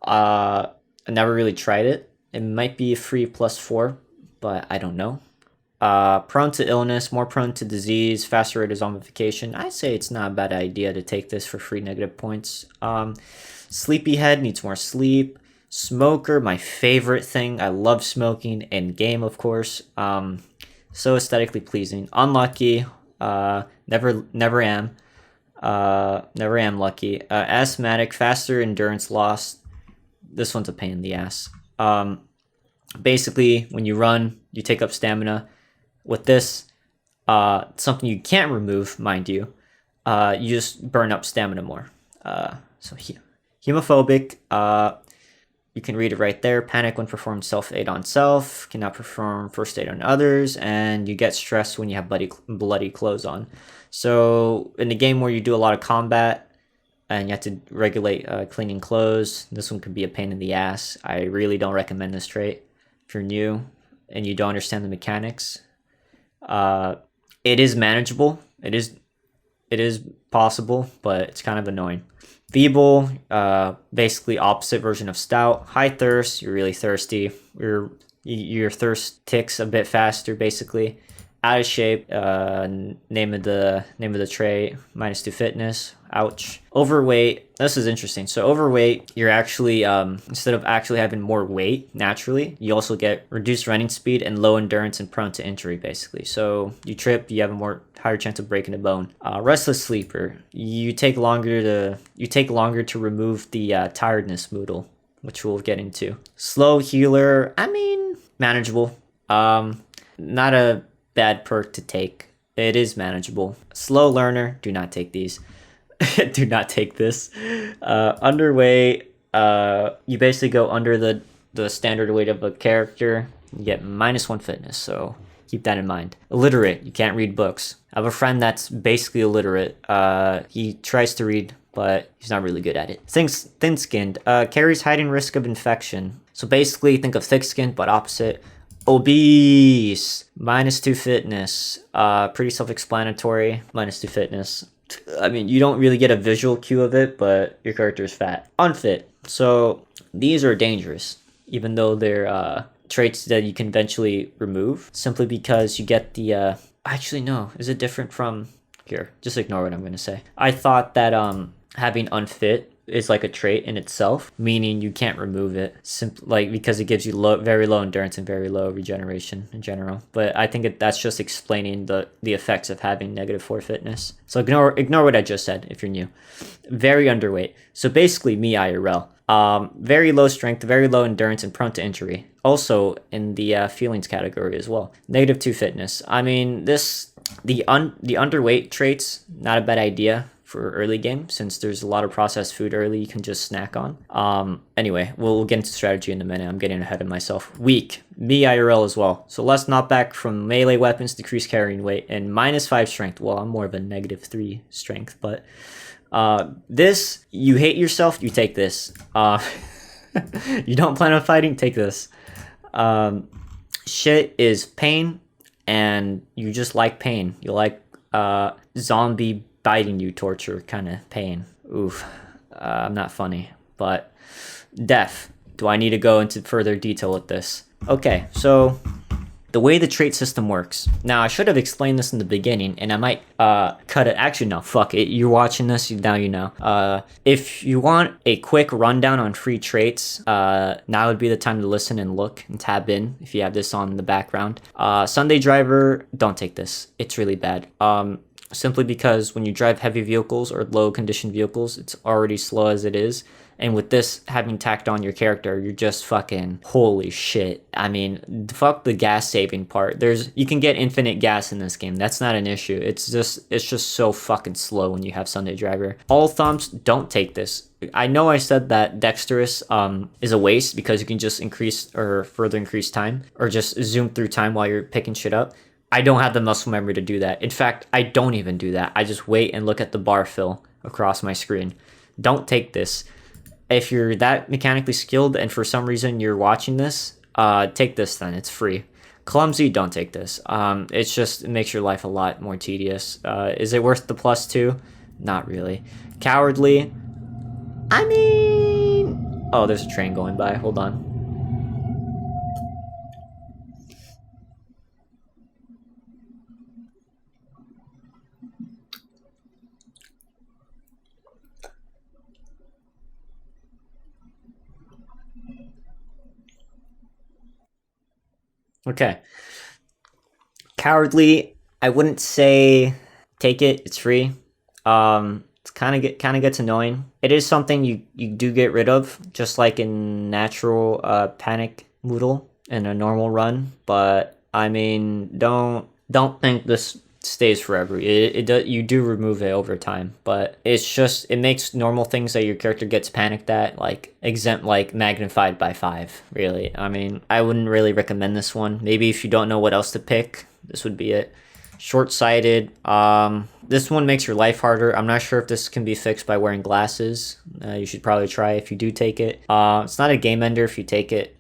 I never really tried it. It might be a free +4, but I don't know. Prone to illness, more prone to disease, faster rate of zombification. I say it's not a bad idea to take this for free negative points. Sleepyhead, needs more sleep. Smoker, my favorite thing. I love smoking in game, of course. So aesthetically pleasing. Unlucky, never am lucky. Asthmatic, faster endurance loss. This one's a pain in the ass. Basically, when you run, you take up stamina. With this, something you can't remove, mind you, you just burn up stamina more. So hemophobic, you can read it right there. Panic when performed self-aid on self, cannot perform first aid on others, and you get stressed when you have bloody clothes on. So in a game where you do a lot of combat and you have to regulate cleaning clothes, this one could be a pain in the ass. I really don't recommend this trait if you're new and you don't understand the mechanics. It is manageable. It is possible, but it's kind of annoying. Feeble, basically opposite version of Stout. High thirst, you're really thirsty. Your thirst ticks a bit faster, basically. Out of shape, name of the trait, -2 fitness. Ouch. Overweight, this is interesting. So overweight, you're actually, instead of actually having more weight naturally, you also get reduced running speed and low endurance and prone to injury, basically. So you trip, you have a higher chance of breaking a bone. Restless sleeper, you take longer to remove the tiredness moodle, which we'll get into. Slow healer, I mean, manageable. Not a bad perk to take. It is manageable. Slow learner, do not take these. Do not take this. Underweight, you basically go under the standard weight of a character. You get -1 fitness, so keep that in mind. Illiterate, you can't read books. I have a friend that's basically illiterate. He tries to read, but he's not really good at it. Thin-skinned, carries heightened risk of infection. So basically, think of thick-skinned, but opposite. Obese, -2 fitness, pretty self-explanatory, -2 fitness. I mean, you don't really get a visual cue of it, but your character is fat. Unfit, so these are dangerous, even though they're traits that you can eventually remove, simply because you get the, actually no, is it different from, here, just ignore what I'm going to say. I thought that having unfit is like a trait in itself, meaning you can't remove it because it gives you very low endurance and very low regeneration in general. But I think that's just explaining the effects of having -4 fitness. So ignore what I just said if you're new. Very underweight. So basically me IRL. Very low strength, very low endurance, and prone to injury. Also in the feelings category as well. -2 fitness. I mean, the underweight traits, not a bad idea for early game, since there's a lot of processed food early you can just snack on. Anyway, we'll get into strategy in a minute. I'm getting ahead of myself. Weak. Me IRL as well. So less knockback from melee weapons, decreased carrying weight, and -5 strength. Well, I'm more of a -3 strength, but this, you hate yourself, you take this. You don't plan on fighting, take this. Shit is pain, and you just like pain. You like zombie biting you torture kind of pain. Oof. I'm not funny, but death. Do I need to go into further detail with this? Okay, so the way the trait system works. Now, I should have explained this in the beginning, and I might cut it. Actually, no, fuck it. You're watching this, now you know. If you want a quick rundown on free traits, now would be the time to listen and look and tab in if you have this on the background. Sunday driver, don't take this. It's really bad. Simply because when you drive heavy vehicles or low condition vehicles, it's already slow as it is. And with this having tacked on your character, you're just fucking holy shit. I mean, fuck the gas saving part. You can get infinite gas in this game. That's not an issue. It's just so fucking slow when you have Sunday driver. All thumbs, don't take this. I know I said that Dexterous is a waste because you can just increase or further increase time or just zoom through time while you're picking shit up. I don't have the muscle memory to do that. In fact, I don't even do that. I just wait and look at the bar fill across my screen. Don't take this. If you're that mechanically skilled and for some reason you're watching this, take this then. It's free. Clumsy, don't take this. It makes your life a lot more tedious. Is it worth the +2? Not really. Cowardly, I mean... Oh, there's a train going by. Hold on. Okay. Cowardly, I wouldn't say take it. It's free. It's kind of gets annoying. It is something you do get rid of, just like in natural panic moodle in a normal run. But I mean, don't think this stays forever. You do remove it over time, but it makes normal things that your character gets panicked at like magnified by 5. Really, I mean, I wouldn't really recommend this one. Maybe if you don't know what else to pick, this would be it. Short-sighted. This one makes your life harder. I'm not sure if this can be fixed by wearing glasses. You should probably try if you do take it. It's not a game ender if you take it.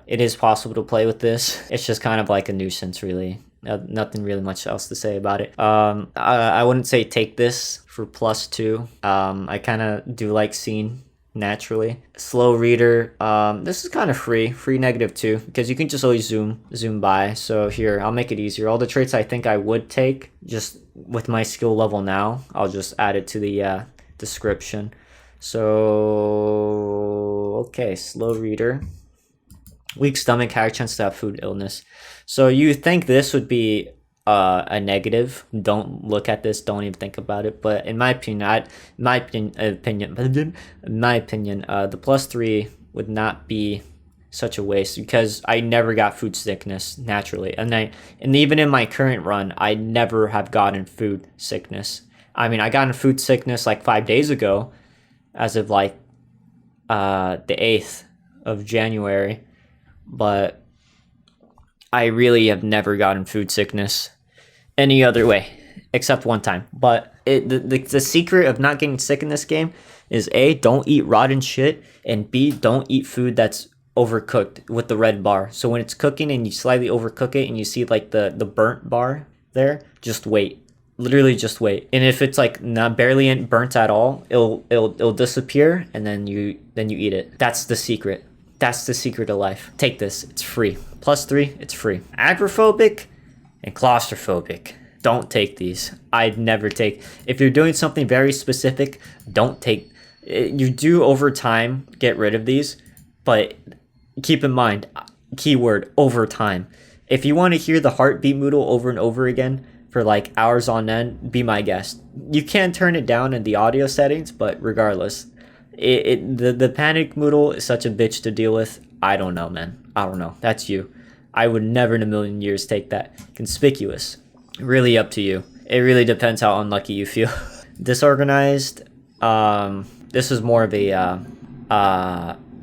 It is possible to play with this. It's just kind of like a nuisance, really. Nothing really much else to say about it. I wouldn't say take this for +2. I kind of do like seeing naturally. Slow reader. This is kind of free -2 because you can just always zoom by. So here, I'll make it easier. All the traits I think I would take, just with my skill level now, I'll just add it to the description. So okay, slow reader. Weak stomach, higher chance to have food illness. So you think this would be a negative? Don't look at this. Don't even think about it. But in my opinion, the +3 would not be such a waste because I never got food sickness naturally, and even in my current run, I never have gotten food sickness. I mean, I got in food sickness like 5 days ago, as of like the 8th of January. But I really have never gotten food sickness any other way, except one time. But the secret of not getting sick in this game is A, don't eat rotten shit, and B, don't eat food that's overcooked with the red bar. So when it's cooking and you slightly overcook it and you see like the burnt bar there, just wait. Literally just wait. And if it's like not barely burnt at all, it'll disappear, and then you eat it. That's the secret. That's the secret of life. Take this. It's free. +3, it's free. Agoraphobic and Claustrophobic. Don't take these. I'd never take... If you're doing something very specific, don't take You do over time get rid of these, but keep in mind, keyword over time. If you want to hear the heartbeat moodle over and over again for like hours on end, be my guest. You can turn it down in the audio settings, but regardless, the panic moodle is such a bitch to deal with. I don't know, man. I don't know. That's you. I would never in a million years take that. Conspicuous. Really up to you. It really depends how unlucky you feel. Disorganized. This is more of a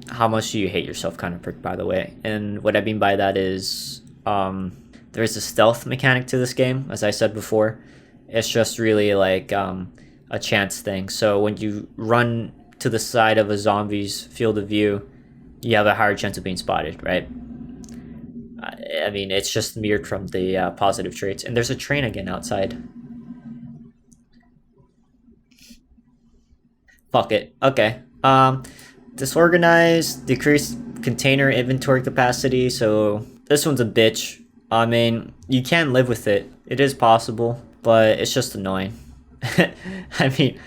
how much do you hate yourself kind of prick, by the way. And what I mean by that is there's a stealth mechanic to this game, as I said before. It's just really like a chance thing. So when you run to the side of a zombie's field of view, you have a higher chance of being spotted, right? I mean, it's just mirrored from the positive traits. And there's a train again outside. Fuck it. Okay. Disorganized, decreased container inventory capacity. So this one's a bitch. I mean, you can live with it. It is possible, but it's just annoying. I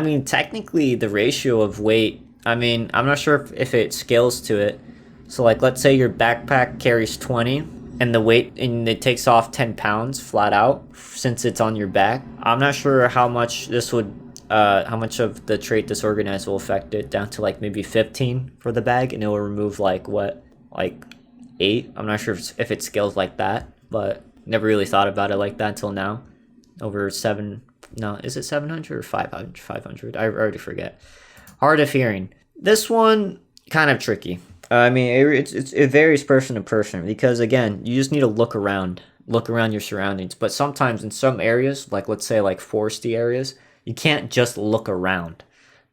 mean, technically the ratio of weight. I mean, I'm not sure if it scales to it. So like, let's say your backpack carries 20, and the weight and it takes off 10 pounds flat out since it's on your back. I'm not sure how much this would. How much of the trait disorganized will affect it, down to like maybe 15 for the bag, and it will remove like what, like 8. I'm not sure if it scales like that, but never really thought about it like that until now. Over 7, no, is it 700 or 500? 500, I already forget. Hard of hearing. This one kind of tricky. I mean, it varies person to person, because again, you just need to look around your surroundings. But sometimes in some areas, like let's say like foresty areas, you can't just look around.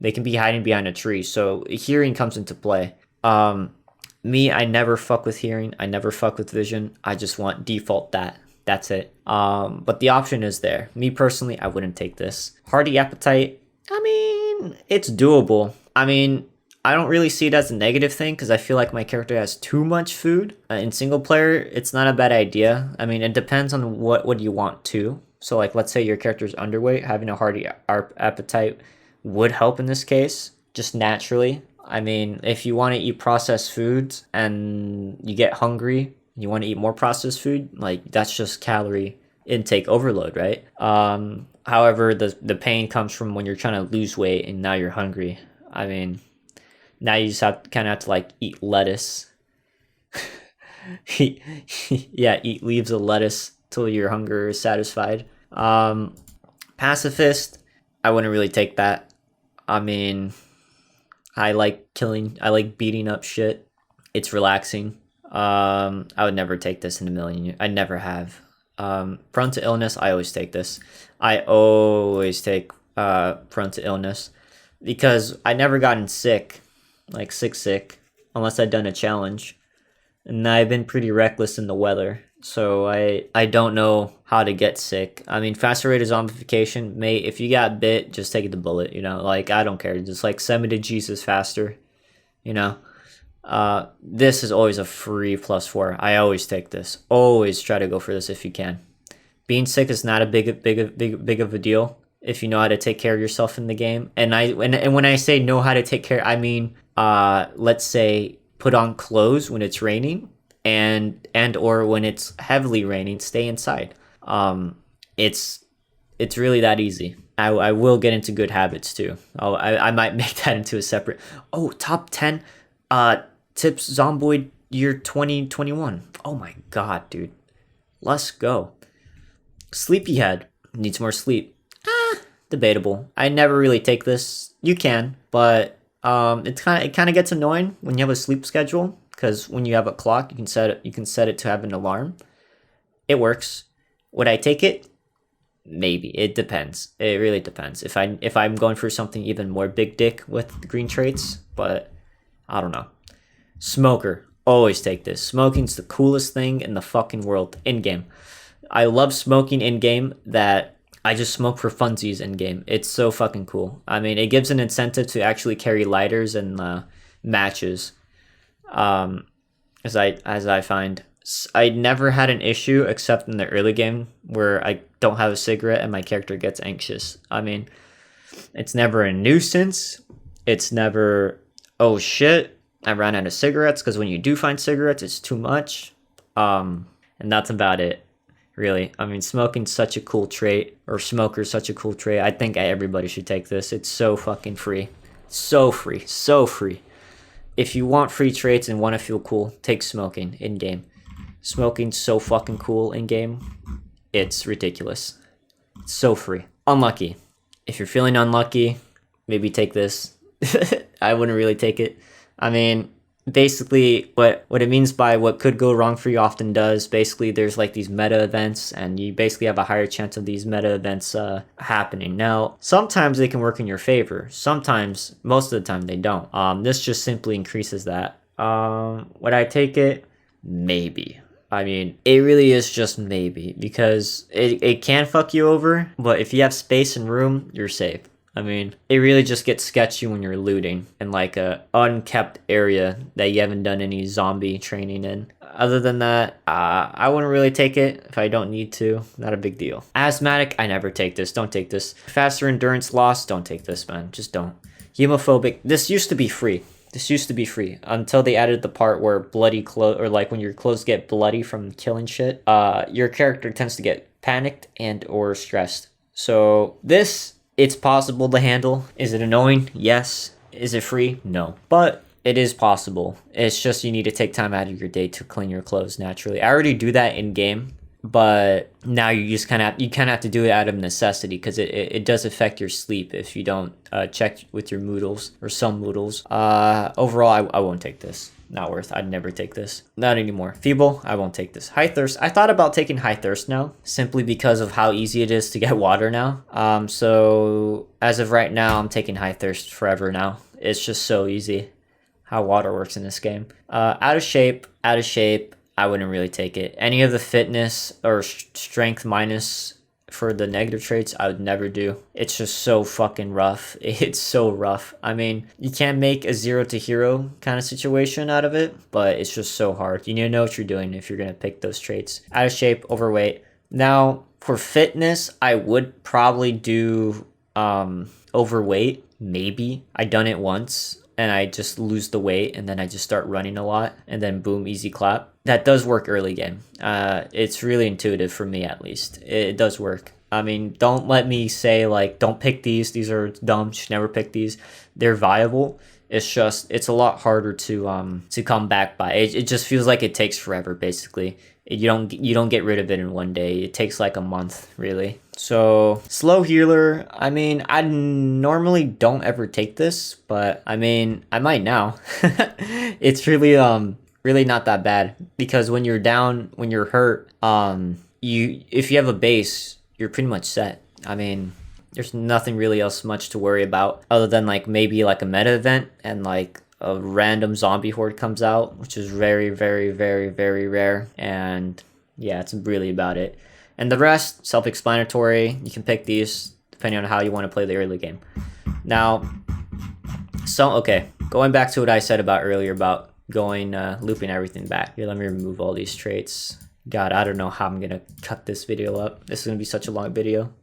They can be hiding behind a tree. So hearing comes into play. Me, I never fuck with hearing. I never fuck with vision. I just want default that. That's it. But the option is there. Me personally, I wouldn't take this. Hearty Apatite. I mean, it's doable. I mean, I don't really see it as a negative thing, because I feel like my character has too much food. In single player, it's not a bad idea. I mean, it depends on what you want to. So like, let's say your character's underweight, having a hearty appetite would help in this case, just naturally. I mean, if you want to eat processed foods and you get hungry, you want to eat more processed food, like that's just calorie intake overload, right? However, the pain comes from when you're trying to lose weight and now you're hungry. I mean, now you just kind of have to like eat lettuce. Yeah, eat leaves of lettuce till your hunger is satisfied. Pacifist, I wouldn't really take that. I mean, I like beating up shit. It's relaxing. I would never take this in a million years. I never have. Prone to illness, I always take this. I always take prone to illness, because I never gotten sick, like sick, unless I'd done a challenge. And I've been pretty reckless in the weather, so I don't know how to get sick. I mean, faster rate of zombification, mate, if you got bit, just take the bullet, you know? Like, I don't care. Just, like, send me to Jesus faster, you know? This is always a free +4. I always take this. Always try to go for this if you can. Being sick is not a big of a deal if you know how to take care of yourself in the game. And when I say know how to take care, I mean, let's say put on clothes when it's raining, and or when it's heavily raining, stay inside. It's really that easy. I will get into good habits too. I might make that into a separate. Oh, top 10 tips Zomboid year 2021. Oh my god, dude. Let's go. Sleepyhead needs more sleep. Debatable. I never really take this. You can, but it kind of gets annoying when you have a sleep schedule, because when you have a clock, you can set it to have an alarm. It works. Would I take it? Maybe. It depends. It really depends. If I'm going for something even more big dick with the green traits, but I don't know. Smoker. Always take this. Smoking's the coolest thing in the fucking world in game. I love smoking in game. That I just smoke for funsies in game. It's so fucking cool. I mean, it gives an incentive to actually carry lighters and matches. As I find, I never had an issue except in the early game where I don't have a cigarette and my character gets anxious. I mean, It's never a nuisance. It's never, oh shit, I ran out of cigarettes, because when you do find cigarettes, it's too much. And that's about it, really. I mean, smoking's such a cool trait, or smoker's such a cool trait. I think everybody should take this. It's so fucking free. So free. So free. If you want free traits and want to feel cool, take smoking in-game. Smoking's so fucking cool in-game. It's ridiculous. It's so free. Unlucky. If you're feeling unlucky, maybe take this. I wouldn't really take it. I mean, basically what it means by what could go wrong for you often does. Basically, there's like these meta events, and you basically have a higher chance of these meta events happening. Now, sometimes they can work in your favor. Sometimes, most of the time, they don't. This just simply increases that. Would I take it? Maybe. I mean, it really is just maybe, because it can fuck you over, but if you have space and room, you're safe. I mean, it really just gets sketchy when you're looting in like a unkept area that you haven't done any zombie training in. Other than that, I wouldn't really take it if I don't need to. Not a big deal. Asthmatic, I never take this. Don't take this. Faster endurance loss, don't take this, man. Just don't. Hemophobic, this used to be free. This used to be free until they added the part where bloody clothes, or like when your clothes get bloody from killing shit, your character tends to get panicked and or stressed. So this, it's possible to handle. Is it annoying? Yes. Is it free? No. But it is possible. It's just you need to take time out of your day to clean your clothes naturally. I already do that in game, but now you just kind of have to do it out of necessity, because it does affect your sleep if you don't check with your moodles or some moodles. Overall, I won't take this. Not worth. I'd never take this. Not anymore. Feeble, I won't take this. High thirst, I thought about taking high thirst now, simply because of how easy it is to get water now. So as of right now, I'm taking high thirst forever now. It's just so easy how water works in this game. Out of shape, I wouldn't really take it. Any of the fitness or strength minus for the negative traits, I would never do. It's just so fucking rough. It's so rough. I mean, you can't make a 0 to hero kind of situation out of it, but it's just so hard. You need to know what you're doing if you're going to pick those traits. Out of shape, overweight. Now, for fitness, I would probably do overweight, maybe. I done it once, and I just lose the weight, and then I just start running a lot, and then boom, easy clap. That does work early game. It's really intuitive for me, at least. It does work. I mean, don't let me say, like, don't pick these. These are dumb. You should never pick these. They're viable. It's just, it's a lot harder to come back by. It just feels like it takes forever, basically. You don't get rid of it in one day. It takes like a month, really. So slow healer, I mean, I normally don't ever take this, but I mean, I might now. It's really not that bad, because when you're down, when you're hurt, if you have a base, you're pretty much set. I mean, there's nothing really else much to worry about, other than like maybe like a meta event and like a random zombie horde comes out, which is very, very, very, very rare. And yeah, it's really about it. And the rest, self-explanatory. You can pick these depending on how you want to play the early game. Now, okay, going back to what I said about earlier about looping everything back. Here, let me remove all these traits. God, I don't know how I'm gonna cut this video up. This is gonna be such a long video.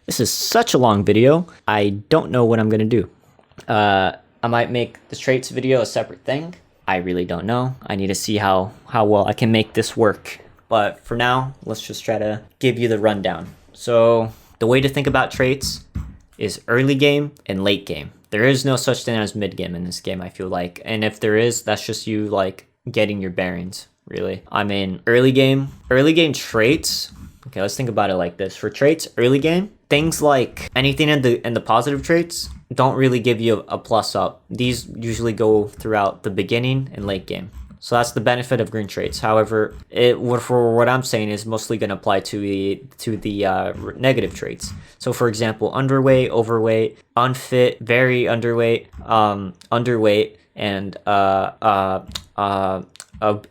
This is such a long video. I don't know what I'm gonna do. I might make the traits video a separate thing. I really don't know. I need to see how well I can make this work. But for now, let's just try to give you the rundown. So the way to think about traits is early game and late game. There is no such thing as mid game in this game, I feel like. And if there is, that's just you like getting your bearings, really. I mean, early game traits. Okay, let's think about it like this. For traits, early game, things like anything in the positive traits don't really give you a plus up. These usually go throughout the beginning and late game. So that's the benefit of green traits. However, for what I'm saying is mostly going to apply to the negative traits. So for example, underweight, overweight, unfit, very underweight, underweight, and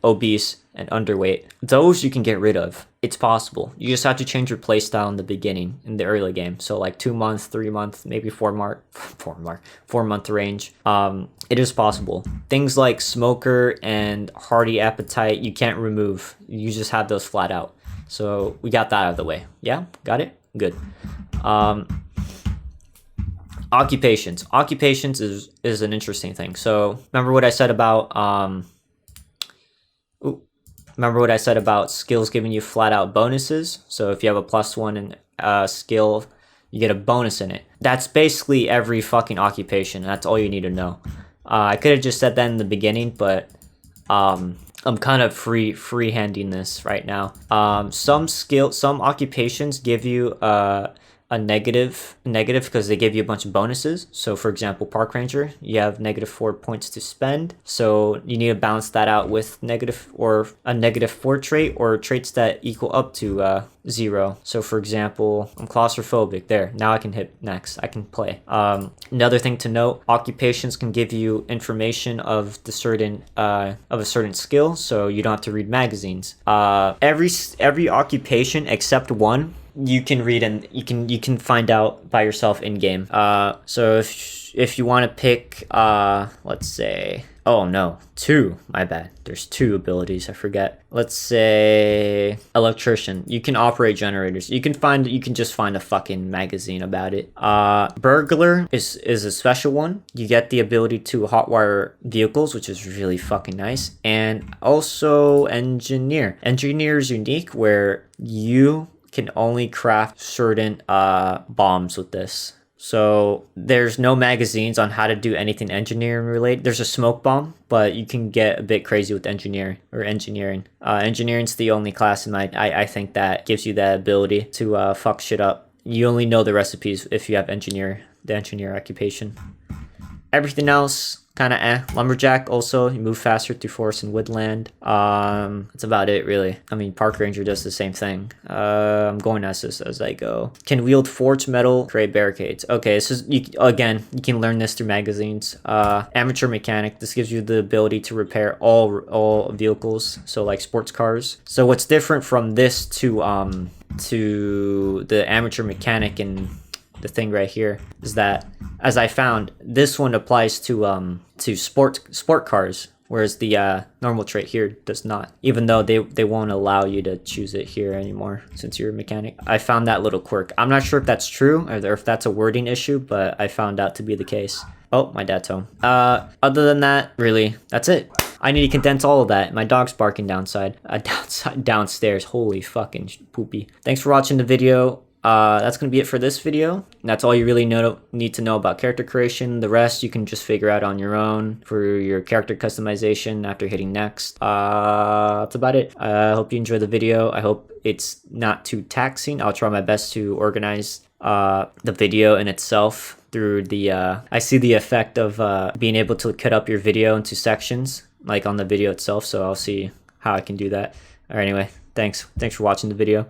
obese and underweight. Those you can get rid of. It's possible. You just have to change your playstyle in the beginning, in the early game. So like 2 months, 3 months, maybe 4 month range. It is possible. Things like smoker and hearty appetite, you can't remove. You just have those flat out. So we got that out of the way. Yeah, got it? Good. Occupations is an interesting thing. So remember what I said about remember what I said about skills giving you flat out bonuses? So if you have a +1 in skill, you get a bonus in it. That's basically every fucking occupation. That's all you need to know. I could have just said that in the beginning, but I'm kind of freehanding this right now. Some occupations give you a negative because they give you a bunch of bonuses. So for example, park ranger, you have -4 points to spend, so you need to balance that out with negative or a -4 trait or traits that equal up to 0. So for example, I'm claustrophobic. There, now I can hit next. I can play. Another thing to note, occupations can give you information of the certain of a certain skill, so you don't have to read magazines. Every occupation except one you can read, and you can find out by yourself in game. So if you want to pick let's say, oh no, 2, my bad, there's 2 abilities, I forget. Let's say electrician, you can operate generators. You can just find a fucking magazine about it. Burglar is a special one. You get the ability to hotwire vehicles, which is really fucking nice. And also engineer is unique, where you can only craft certain bombs with this. So there's no magazines on how to do anything engineering related. There's a smoke bomb, but you can get a bit crazy with engineering. Engineering's the only class in I think that gives you that ability to fuck shit up. You only know the recipes if you have the engineer occupation. Everything else, kind of Lumberjack also, you move faster through forest and woodland. That's about it, really. I mean, park ranger does the same thing. I'm going as this as I go. Can wield forged metal, create barricades. Okay, this is, you can learn this through magazines. Amateur mechanic, this gives you the ability to repair all vehicles, so like sports cars. So what's different from this to the amateur mechanic and the thing right here is that, as I found, this one applies to sport cars, whereas the normal trait here does not, even though they won't allow you to choose it here anymore since you're a mechanic. I found that little quirk. I'm not sure if that's true or if that's a wording issue, but I found out to be the case. Oh, my dad's home. Other than that, really, that's it. I need to condense all of that. My dog's barking downstairs. Holy fucking poopy. Thanks for watching the video. That's going to be it for this video. That's all you really need to know about character creation. The rest you can just figure out on your own for your character customization after hitting next. That's about it. I hope you enjoyed the video. I hope it's not too taxing. I'll try my best to organize the video in itself through the I see the effect of being able to cut up your video into sections like on the video itself, so I'll see how I can do that. Alright, anyway, thanks for watching the video.